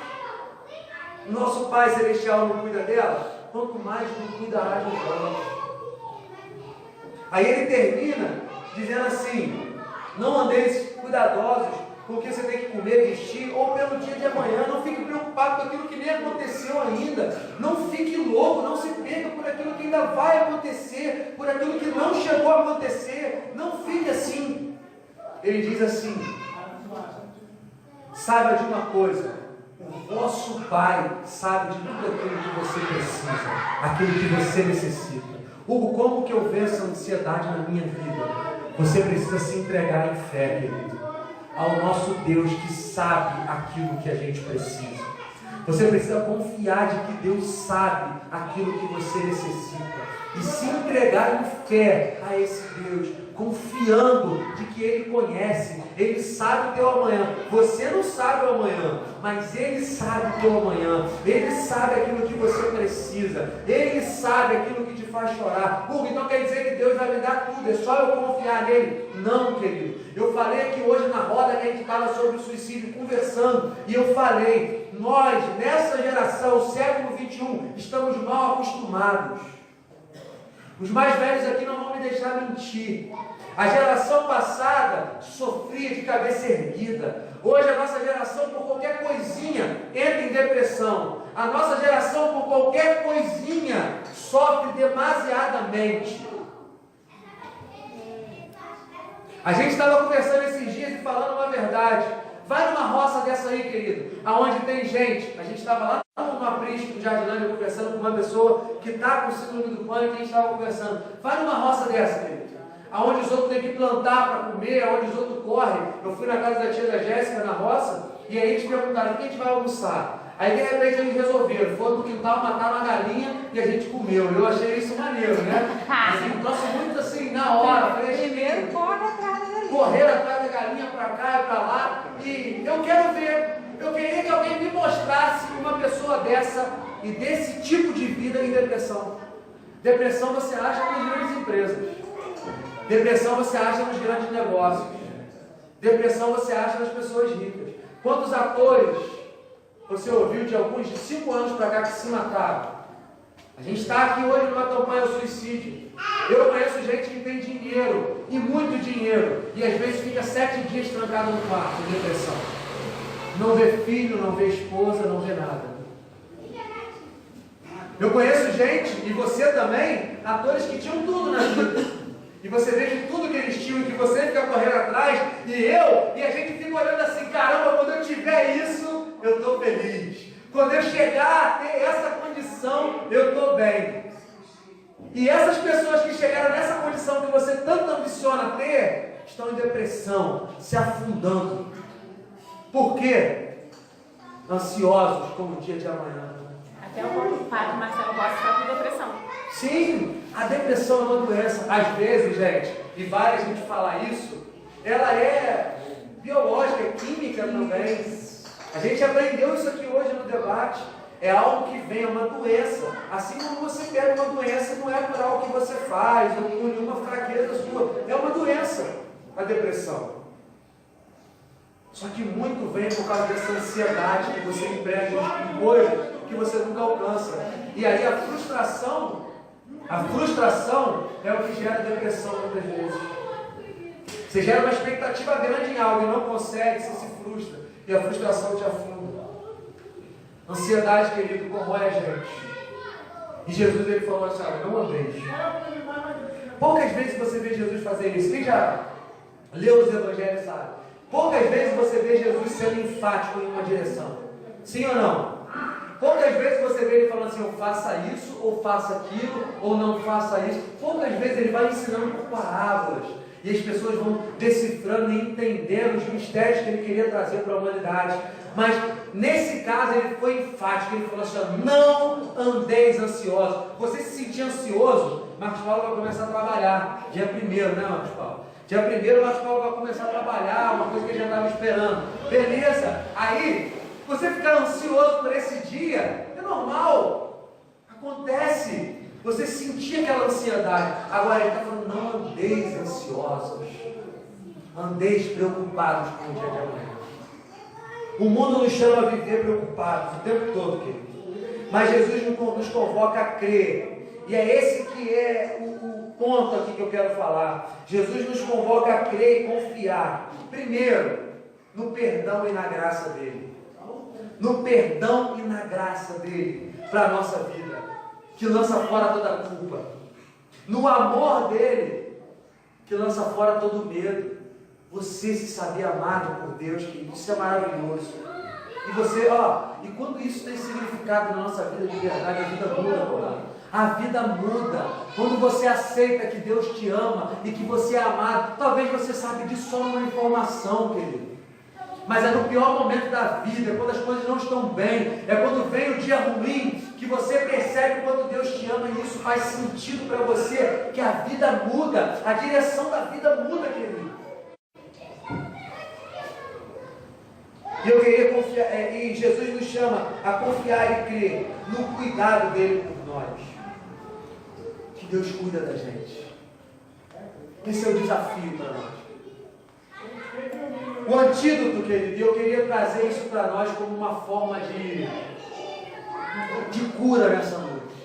Nosso Pai Celestial não cuida delas, quanto mais não cuidará de nós. Aí ele termina dizendo assim, não andeis cuidadosos com o que você tem que comer, vestir, ou pelo dia de amanhã. Não fique preocupado com aquilo que nem aconteceu ainda. Não fique louco, não se perca por aquilo que ainda vai acontecer, por aquilo que não chegou a acontecer. Não fique assim. Ele diz assim, saiba de uma coisa, o vosso Pai sabe de tudo aquilo que você precisa, aquilo que você necessita. Hugo, como que eu venço a ansiedade na minha vida? Você precisa se entregar em fé, querido, ao nosso Deus que sabe aquilo que a gente precisa. Você precisa confiar de que Deus sabe aquilo que você necessita e se entregar em fé a esse Deus, confiando de que Ele conhece, Ele sabe o teu amanhã. Você não sabe o amanhã, mas Ele sabe o teu amanhã. Ele sabe aquilo que você precisa. Ele sabe aquilo que te faz chorar. Então quer dizer que Deus vai me dar tudo, é só eu confiar nele? Não, querido. Eu falei aqui hoje na roda que a gente fala sobre o suicídio, conversando, e eu falei, nós, nessa geração, século 21, estamos mal acostumados. Os mais velhos aqui não vão me deixar mentir. A geração passada sofria de cabeça erguida. Hoje a nossa geração, por qualquer coisinha, entra em depressão. A nossa geração, por qualquer coisinha, sofre demasiadamente. A gente estava conversando esses dias e falando uma verdade. Vai numa roça dessa aí, querido, aonde tem gente. A gente estava lá no aprisco do Jardinândia conversando com uma pessoa que está com síndrome do pânico, e a gente estava conversando. Vai numa roça dessa, querido, aonde os outros têm que plantar para comer, aonde os outros correm. Eu fui na casa da tia da Jéssica, na roça, e aí eles perguntaram: o que a gente vai almoçar? Aí de repente eles resolveram, foram no quintal, mataram uma galinha e a gente comeu. Eu achei isso maneiro, né? Assim, um troço muito assim, na hora. Primeiro corre atrás da galinha. Correr atrás da galinha para cá e para lá. E eu quero ver, eu queria que alguém me mostrasse uma pessoa dessa e desse tipo de vida em depressão. Depressão você acha nas grandes empresas. Depressão você acha nos grandes negócios. Depressão você acha nas pessoas ricas. Quantos atores você ouviu de alguns de 5 anos para cá que se mataram? A gente está aqui hoje numa campanha ao suicídio. Eu conheço gente que tem dinheiro, e muito dinheiro, e às vezes fica 7 dias trancado no quarto, em depressão. Não vê filho, não vê esposa, não vê nada. Eu conheço gente, e você também, atores que tinham tudo na vida. E você vê que tudo que eles tinham, e que você fica correndo atrás, e a gente fica olhando assim: caramba, quando eu tiver isso, eu estou feliz. Quando eu chegar a ter essa condição, eu estou bem. E essas pessoas que chegaram nessa condição que você tanto ambiciona ter, estão em depressão, se afundando. Por quê? Ansiosos como o dia de amanhã. Até o padre Marcelo Rossi está com depressão. Sim, a depressão é uma doença. Às vezes, gente, e vale a gente falar isso, ela é biológica, é química também. A gente aprendeu isso aqui hoje no debate. É algo que vem, é uma doença. Assim como você pega uma doença, não é por algo que você faz, ou por nenhuma fraqueza sua. É uma doença, a depressão. Só que muito vem por causa dessa ansiedade que você emprega em coisas que você nunca alcança. E aí a frustração é o que gera depressão muitas vezes. Você gera uma expectativa grande em algo e não consegue, você se frustra. E a frustração te afunda. Ansiedade, querido, corrói a gente. E Jesus, ele falou assim: não andeis. Poucas vezes você vê Jesus fazer isso. Quem já leu os evangelhos sabe. Poucas vezes você vê Jesus sendo enfático em uma direção. Sim ou não? Poucas vezes você vê ele falando assim: ou faça isso, ou faça aquilo, ou não faça isso. Poucas vezes ele vai ensinando por parábolas. E as pessoas vão decifrando e entendendo os mistérios que ele queria trazer para a humanidade. Mas nesse caso ele foi enfático. Ele falou assim: não andeis ansiosos. Você se sentir ansioso, Marcos Paulo vai começar a trabalhar. Dia 1º, né, Marcos Paulo? Dia 1º, Marcos Paulo vai começar a trabalhar, uma coisa que ele já estava esperando. Beleza? Aí, você ficar ansioso por esse dia, é normal. Acontece. Você sentia aquela ansiedade. Agora ele está falando: não andeis ansiosos. Andeis preocupados com o dia de amanhã. O mundo nos chama a viver preocupados o tempo todo, querido. Mas Jesus nos convoca a crer. E é esse que é o ponto aqui que eu quero falar. Jesus nos convoca a crer e confiar. Primeiro, no perdão e na graça dele. No perdão e na graça dele para a nossa vida, que lança fora toda a culpa. No amor dele, que lança fora todo o medo. Você se saber amado por Deus, querido, isso é maravilhoso. E você, e quando isso tem significado na nossa vida de verdade, a vida muda, porra. A vida muda. Quando você aceita que Deus te ama e que você é amado, talvez você saiba disso só numa informação, querido. Mas é no pior momento da vida, quando as coisas não estão bem, é quando vem o dia ruim, que você percebe quanto Deus te ama e isso faz sentido para você, que a vida muda, a direção da vida muda, querido. E eu queria confiar, e Jesus nos chama a confiar e crer no cuidado dele por nós. Que Deus cuida da gente. Esse é o desafio para nós. O antídoto, querido, e eu queria trazer isso para nós como uma forma de cura nessa noite.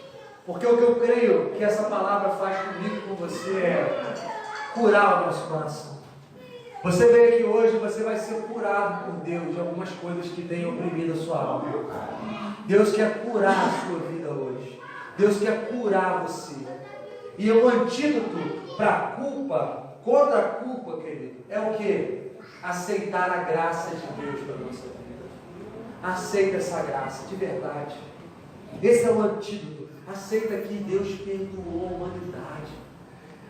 Porque o que eu creio que essa palavra faz comigo, com você, é curar o nosso coração. Você veio aqui hoje, você vai ser curado por Deus de algumas coisas que têm oprimido a sua alma. Deus quer curar a sua vida hoje. Deus quer curar você. E o antídoto para a culpa, contra a culpa, querido, é o quê? Aceitar a graça de Deus para a nossa vida. Aceita essa graça, de verdade. Esse é o antídoto. Aceita que Deus perdoou a humanidade.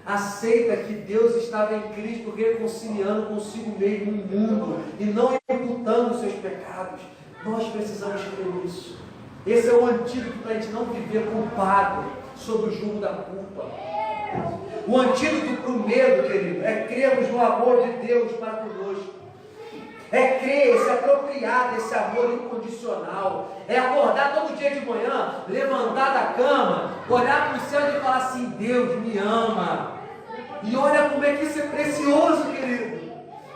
Aceita que Deus estava em Cristo reconciliando consigo mesmo o mundo e não imputando os seus pecados. Nós precisamos crer nisso. Esse é o antídoto para a gente não viver culpado sob o jugo da culpa. O antídoto para o medo, querido, é crermos no amor de Deus para conosco. É crer, se apropriar desse amor incondicional. É acordar todo dia de manhã, levantar da cama, olhar para o céu e falar assim: Deus me ama. E olha como é que isso é precioso, querido.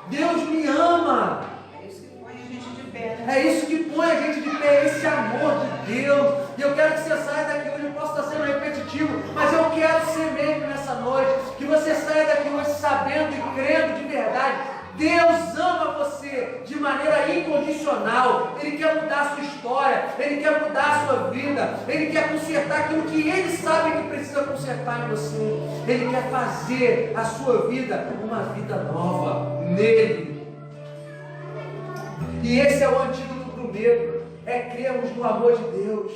Deus me ama. É isso que põe a gente de pé. É isso que põe a gente de pé, esse amor de Deus. E eu quero que você saia daqui hoje. Eu posso estar sendo repetitivo, mas eu quero ser mesmo nessa noite. Que você saia daqui hoje sabendo e crendo de verdade. Deus ama você de maneira incondicional. Ele quer mudar a sua história, Ele quer mudar a sua vida, Ele quer consertar aquilo que Ele sabe que precisa consertar em você. Ele quer fazer a sua vida uma vida nova nele. E esse é o antídoto para o medo, é crermos no amor de Deus.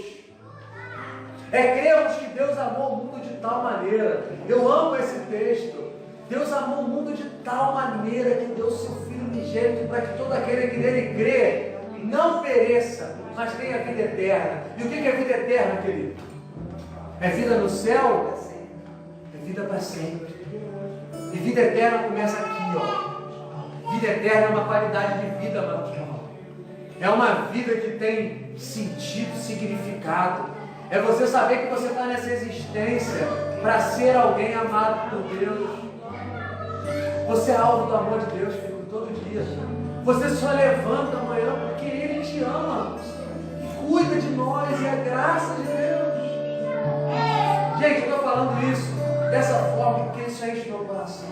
É crermos que Deus amou o mundo de tal maneira. Eu amo esse texto. Deus amou o mundo de tal maneira que deu seu Filho unigênito para que todo aquele que nele crê não pereça, mas tenha vida eterna. E o que é vida eterna, querido? É vida no céu? É vida para sempre. E vida eterna começa aqui, ó. Vida eterna é uma qualidade de vida, mano. É uma vida que tem sentido, significado. É você saber que você está nessa existência para ser alguém amado por Deus. Você é alvo do amor de Deus, filho, todo dia. Você só levanta amanhã porque Ele te ama e cuida de nós, e é graça de Deus. Gente, eu estou falando isso dessa forma porque isso enche meu coração.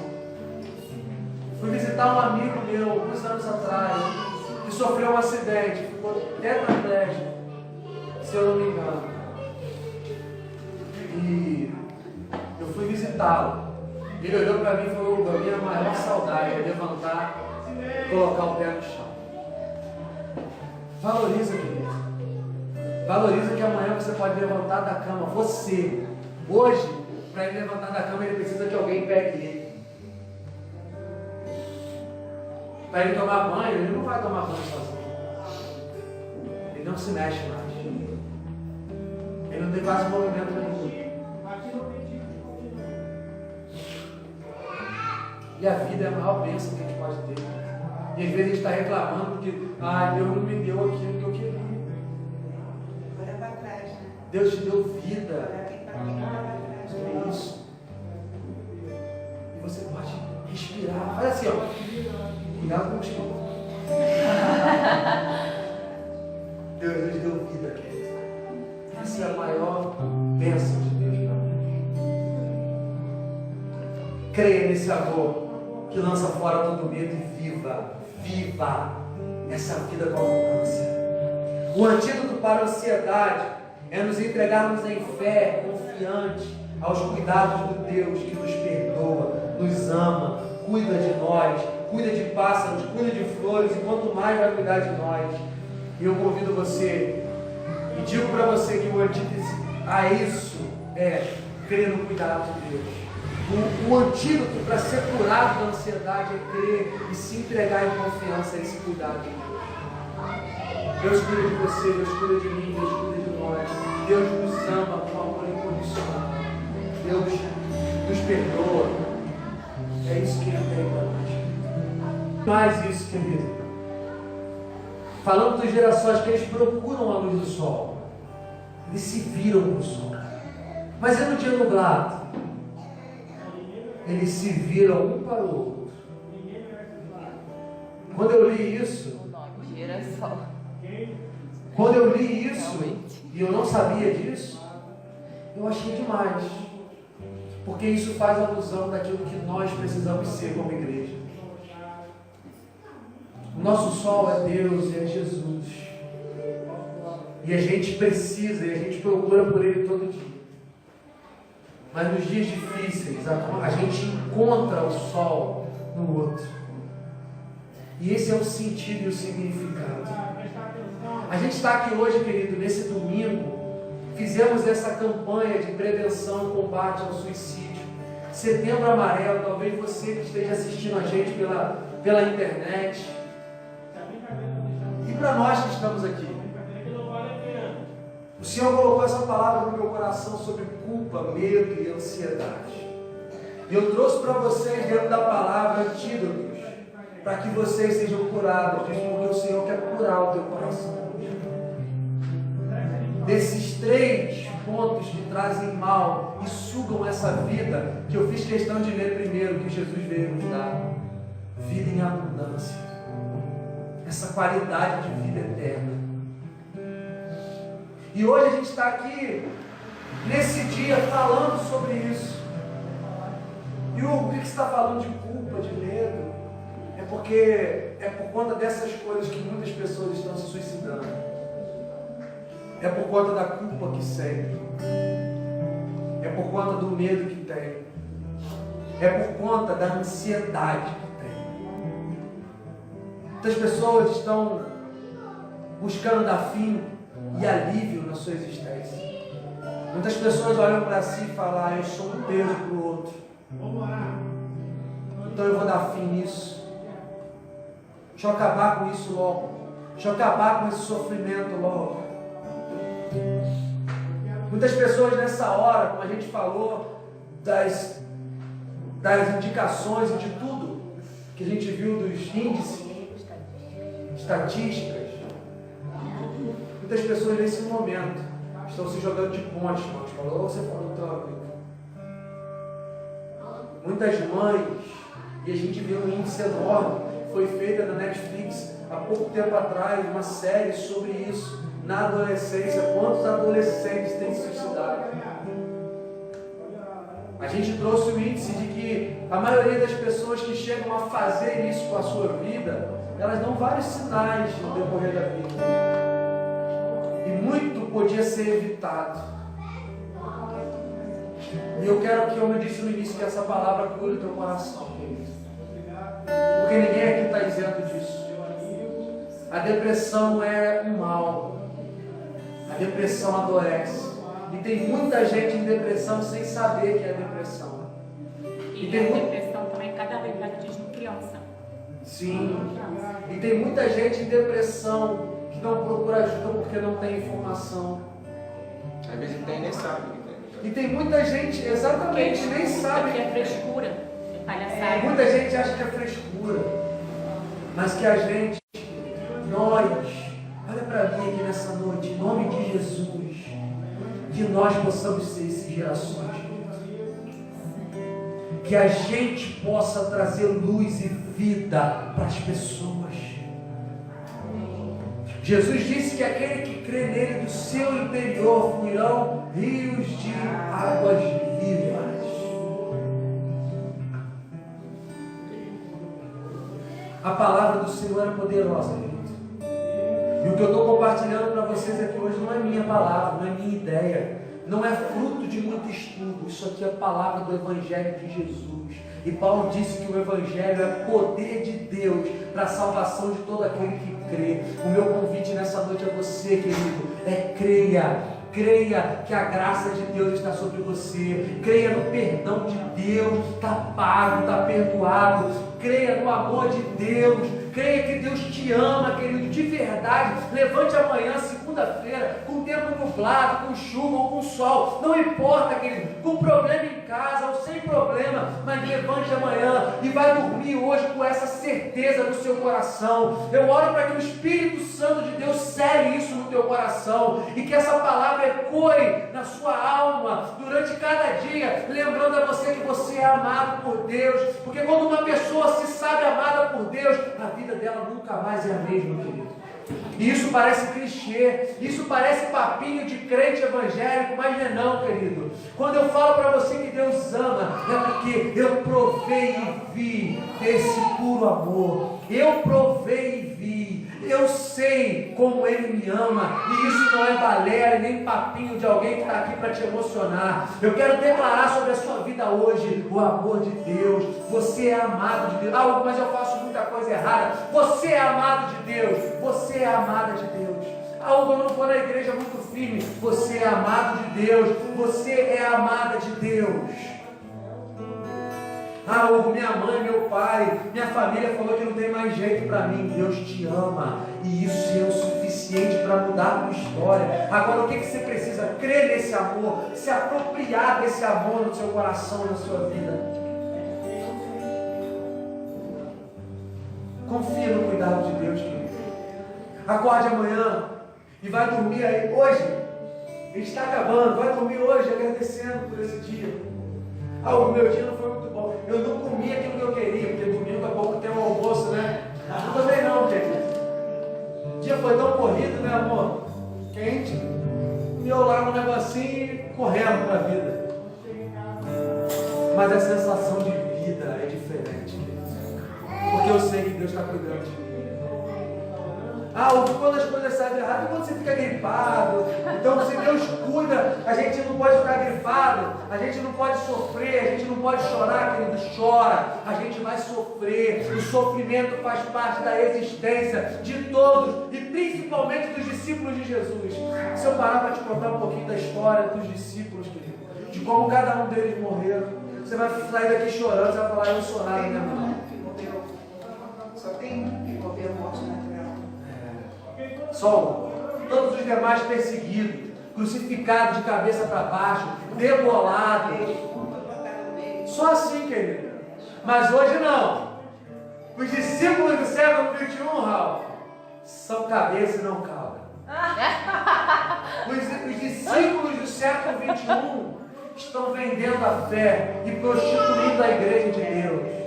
Fui visitar um amigo meu, alguns anos atrás, que sofreu um acidente, ficou tetraplégico, se eu não me engano. E eu fui visitá-lo. Ele olhou para mim e falou: a minha maior saudade é levantar e colocar o pé no chão. Valoriza, querido. Valoriza que amanhã você pode levantar da cama. Você, hoje, para ele levantar da cama, ele precisa que alguém pegue ele. Para ele tomar banho, ele não vai tomar banho sozinho. Ele não se mexe mais. Ele não tem quase movimento nenhum. E a vida é a maior bênção que a gente pode ter. E às vezes a gente está reclamando porque Deus não me deu aquilo que eu queria. Olha para trás, né? Deus te deu vida. Olha quem está aqui, olha para trás. É isso. E você pode respirar. Faz assim, ó. Cuidado com o chão. Deus nos deu vida, querido. Essa é a maior bênção de Deus para nós. Creia nesse amor que lança fora todo medo e viva essa vida com abundância. O antídoto para a ansiedade é nos entregarmos em fé, confiante aos cuidados do Deus que nos perdoa, nos ama, cuida de nós, cuida de pássaros, cuida de flores, e quanto mais vai cuidar de nós. E eu convido você e digo para você que o antídoto a isso é crer no cuidado de Deus. O antídoto para ser curado da ansiedade é crer e se entregar em confiança a esse cuidado de Deus. Deus cuida de você, Deus cuida de mim, Deus cuida de nós. Deus nos ama com amor incondicional. Deus nos perdoa. É isso que Ele tem para nós. Mais isso, querido. Falando das gerações que eles procuram a luz do sol. Eles se viram no sol. Mas é no dia nublado. Eles se viram um para o outro. Quando eu li isso, e eu não sabia disso, Eu achei demais. Porque isso faz alusão daquilo que nós precisamos ser como igreja. O nosso sol é Deus e é Jesus. E a gente precisa, e a gente procura por Ele todo dia. Mas nos dias difíceis, a gente encontra o sol no outro. E esse é o sentido e o significado. A gente está aqui hoje, querido, nesse domingo. Fizemos essa campanha de prevenção e combate ao suicídio. Setembro Amarelo, talvez você que esteja assistindo a gente pela internet. E para nós que estamos aqui, o Senhor colocou essa palavra no meu coração sobre culpa, medo e ansiedade. E eu trouxe para vocês, dentro da palavra, antídotos, para que vocês sejam curados, porque o Senhor quer curar o teu coração. Desses 3 pontos que trazem mal e sugam essa vida, que eu fiz questão de ler primeiro, que Jesus veio nos dar. Vida em abundância. Essa qualidade de vida eterna. E hoje a gente está aqui, nesse dia, falando sobre isso. E o que está falando de culpa, de medo, é porque é por conta dessas coisas que muitas pessoas estão se suicidando. É por conta da culpa que sentem. É por conta do medo que tem. É por conta da ansiedade que tem. Muitas pessoas estão buscando dar fim e alívio na sua existência. Muitas pessoas olham para si e falam: eu sou um peso para o outro. Então eu vou dar fim nisso. Deixa eu acabar com isso logo. Deixa eu acabar com esse sofrimento logo. Muitas pessoas nessa hora, como a gente falou, das indicações e de tudo que a gente viu dos índices, estatísticas, muitas pessoas nesse momento estão se jogando de ponte, irmãos. Falou, você falou teu amigo. Muitas mães, e a gente viu um índice enorme, foi feita na Netflix há pouco tempo atrás, uma série sobre isso. Na adolescência, quantos adolescentes têm se suicidado? A gente trouxe o índice de que a maioria das pessoas que chegam a fazer isso com a sua vida, elas dão vários sinais no decorrer da vida. E muito podia ser evitado. E eu quero que, como eu disse no início, que essa palavra cure o teu coração. Porque ninguém aqui está isento disso. A depressão é um mal. A depressão adoece. E tem muita gente em depressão sem saber que é depressão. E tem depressão também cada vez mais atinge criança. Sim. E tem muita gente em depressão que não procura ajuda porque não tem informação. Às vezes não tem nem sabe. E tem muita gente, exatamente, nem sabe. Que é frescura, é palhaçada. Muita gente acha que é frescura. Mas que a gente, nós, olha para mim aqui nessa noite, em nome de Jesus, que nós possamos ser essas gerações. Que a gente possa trazer luz e vida para as pessoas. Jesus disse que aquele que crê nele, do seu interior fluirão rios de águas vivas. A palavra do Senhor é poderosa, querido. E o que eu estou compartilhando para vocês aqui hoje não é minha palavra, não é minha ideia, não é fruto de muito estudo. Isso aqui é a palavra do Evangelho de Jesus. E Paulo disse que o Evangelho é poder de Deus para a salvação de todo aquele que crê. O meu convite nessa noite a você, querido, é creia. Creia que a graça de Deus está sobre você. Creia no perdão de Deus. Está pago, está perdoado. Creia no amor de Deus. Creia que Deus te ama, querido, de verdade. Levante amanhã, segunda-feira, com o tempo nublado, com chuva ou com sol. Não importa, querido, com problema em casa ou sem problema. Mas levante amanhã e vai dormir hoje com essa certeza no seu coração. Eu oro para que o Espírito Santo de Deus cele isso no teu coração. E que essa palavra ecoe na sua alma durante cada dia, lembrando a você que você é amado por Deus. Porque quando uma pessoa se sabe amada por Deus, a vida dela nunca mais é a mesma, querido. E isso parece clichê, isso parece papinho de crente evangélico, mas não é não, querido. Quando eu falo para você que Deus ama, é porque eu provei e vi esse puro amor. Eu provei e vi. Eu sei como Ele me ama. E isso não é balela nem papinho de alguém que está aqui para te emocionar. Eu quero declarar sobre a sua vida hoje o amor de Deus. Você é amado de Deus. Ah, mas eu faço muita coisa errada. Você é amado de Deus. Você é amada de Deus. Ah, eu não vou na igreja muito firme. Você é amado de Deus. Você é amada de Deus. Ah, Hugo, minha mãe, meu pai, minha família falou que não tem mais jeito para mim. Deus te ama. E isso é o suficiente para mudar a tua história. Agora, o que você precisa? Crer nesse amor. Se apropriar desse amor no seu coração, na sua vida. Confia no cuidado de Deus, querido. Acorde amanhã e vai dormir aí. Hoje, a gente está acabando. Vai dormir hoje agradecendo por esse dia. Ah, o meu dia não foi muito bom. Eu não comi aquilo que eu queria, porque domingo a pouco tem um almoço, né? Eu também não, querido. O dia foi tão corrido, né, amor? Quente. E eu lá no negocinho, correndo para a vida. Mas a sensação de vida é diferente, querido. Porque eu sei que Deus está cuidando de mim. Ah, quando as coisas saem errado, quando você fica gripado. Então, se Deus cuida, a gente não pode ficar gripado, a gente não pode sofrer, a gente não pode chorar, querido, chora. A gente vai sofrer. O sofrimento faz parte da existência de todos, e principalmente dos discípulos de Jesus. Se eu parar para te contar um pouquinho da história dos discípulos, querido, de como cada um deles morreram, você vai sair daqui chorando, você vai falar, eu não sou nada, minha mãe. Só tem um que morreu morte natural. Só um. Todos os demais perseguidos, crucificados de cabeça para baixo, degolados. Só assim, querido. Mas hoje não. Os discípulos do século XXI, Raul, são cabeça e não cauda. Os discípulos do século XXI estão vendendo a fé e prostituindo a igreja de Deus.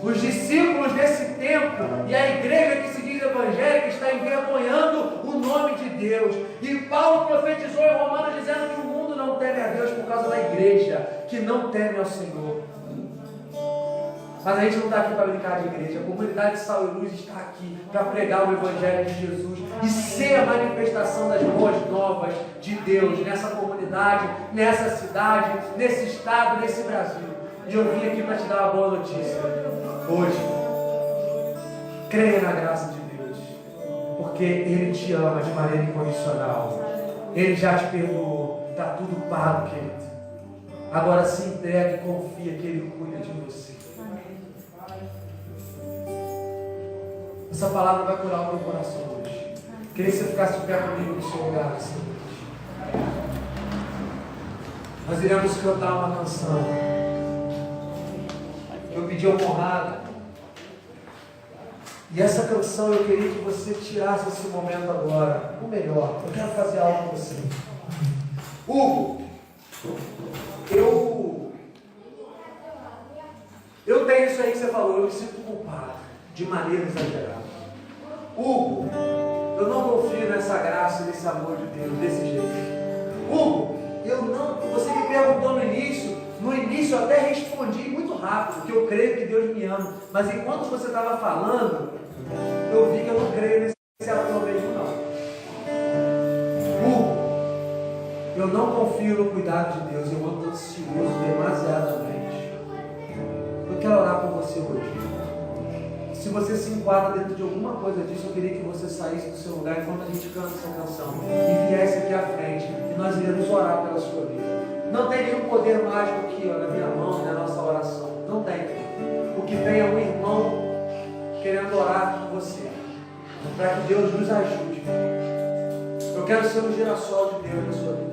Os discípulos desse tempo e a igreja que se diz evangélica está envergonhando o nome de Deus. E Paulo profetizou em Romanos dizendo que o mundo não teme a Deus por causa da igreja, que não teme ao Senhor. Mas a gente não está aqui para brincar de igreja. A comunidade Sal e Luz está aqui para pregar o Evangelho de Jesus e ser a manifestação das boas novas de Deus nessa comunidade, nessa cidade, nesse estado, nesse Brasil. E eu vim aqui para te dar uma boa notícia. Hoje, creia na graça de Deus, porque Ele te ama de maneira incondicional. Ele já te perdoou, está tudo pago, querido. Agora se entregue e confia que Ele cuida de você. Essa palavra vai curar o teu coração hoje. Queria que você ficasse de pé comigo no seu lugar. Assim. Nós iremos cantar uma canção. Eu pedi uma honrada. E essa canção eu queria que você tirasse esse momento agora. O melhor, eu quero fazer algo com você. Hugo, eu tenho isso aí que você falou, eu me sinto culpado, de maneira exagerada. Hugo, eu não confio nessa graça, nesse amor de Deus, desse jeito. Hugo, você me perguntou no início eu até respondi muito rápido, que eu creio que Deus me ama. Mas enquanto você estava falando, eu vi que eu não creio nesse amor mesmo não. Eu não confio no cuidado de Deus, eu ando ansioso demasiadamente. Eu quero orar por você hoje. Se você se enquadra dentro de alguma coisa disso, eu queria que você saísse do seu lugar enquanto a gente canta essa canção e viesse aqui à frente e nós iremos orar pela sua vida. Não tem nenhum poder mágico aqui, ó, na minha mão e na nossa oração. Não tem. O que tem é um irmão querendo orar por você, para que Deus nos ajude. Eu quero ser um girassol de Deus na sua vida.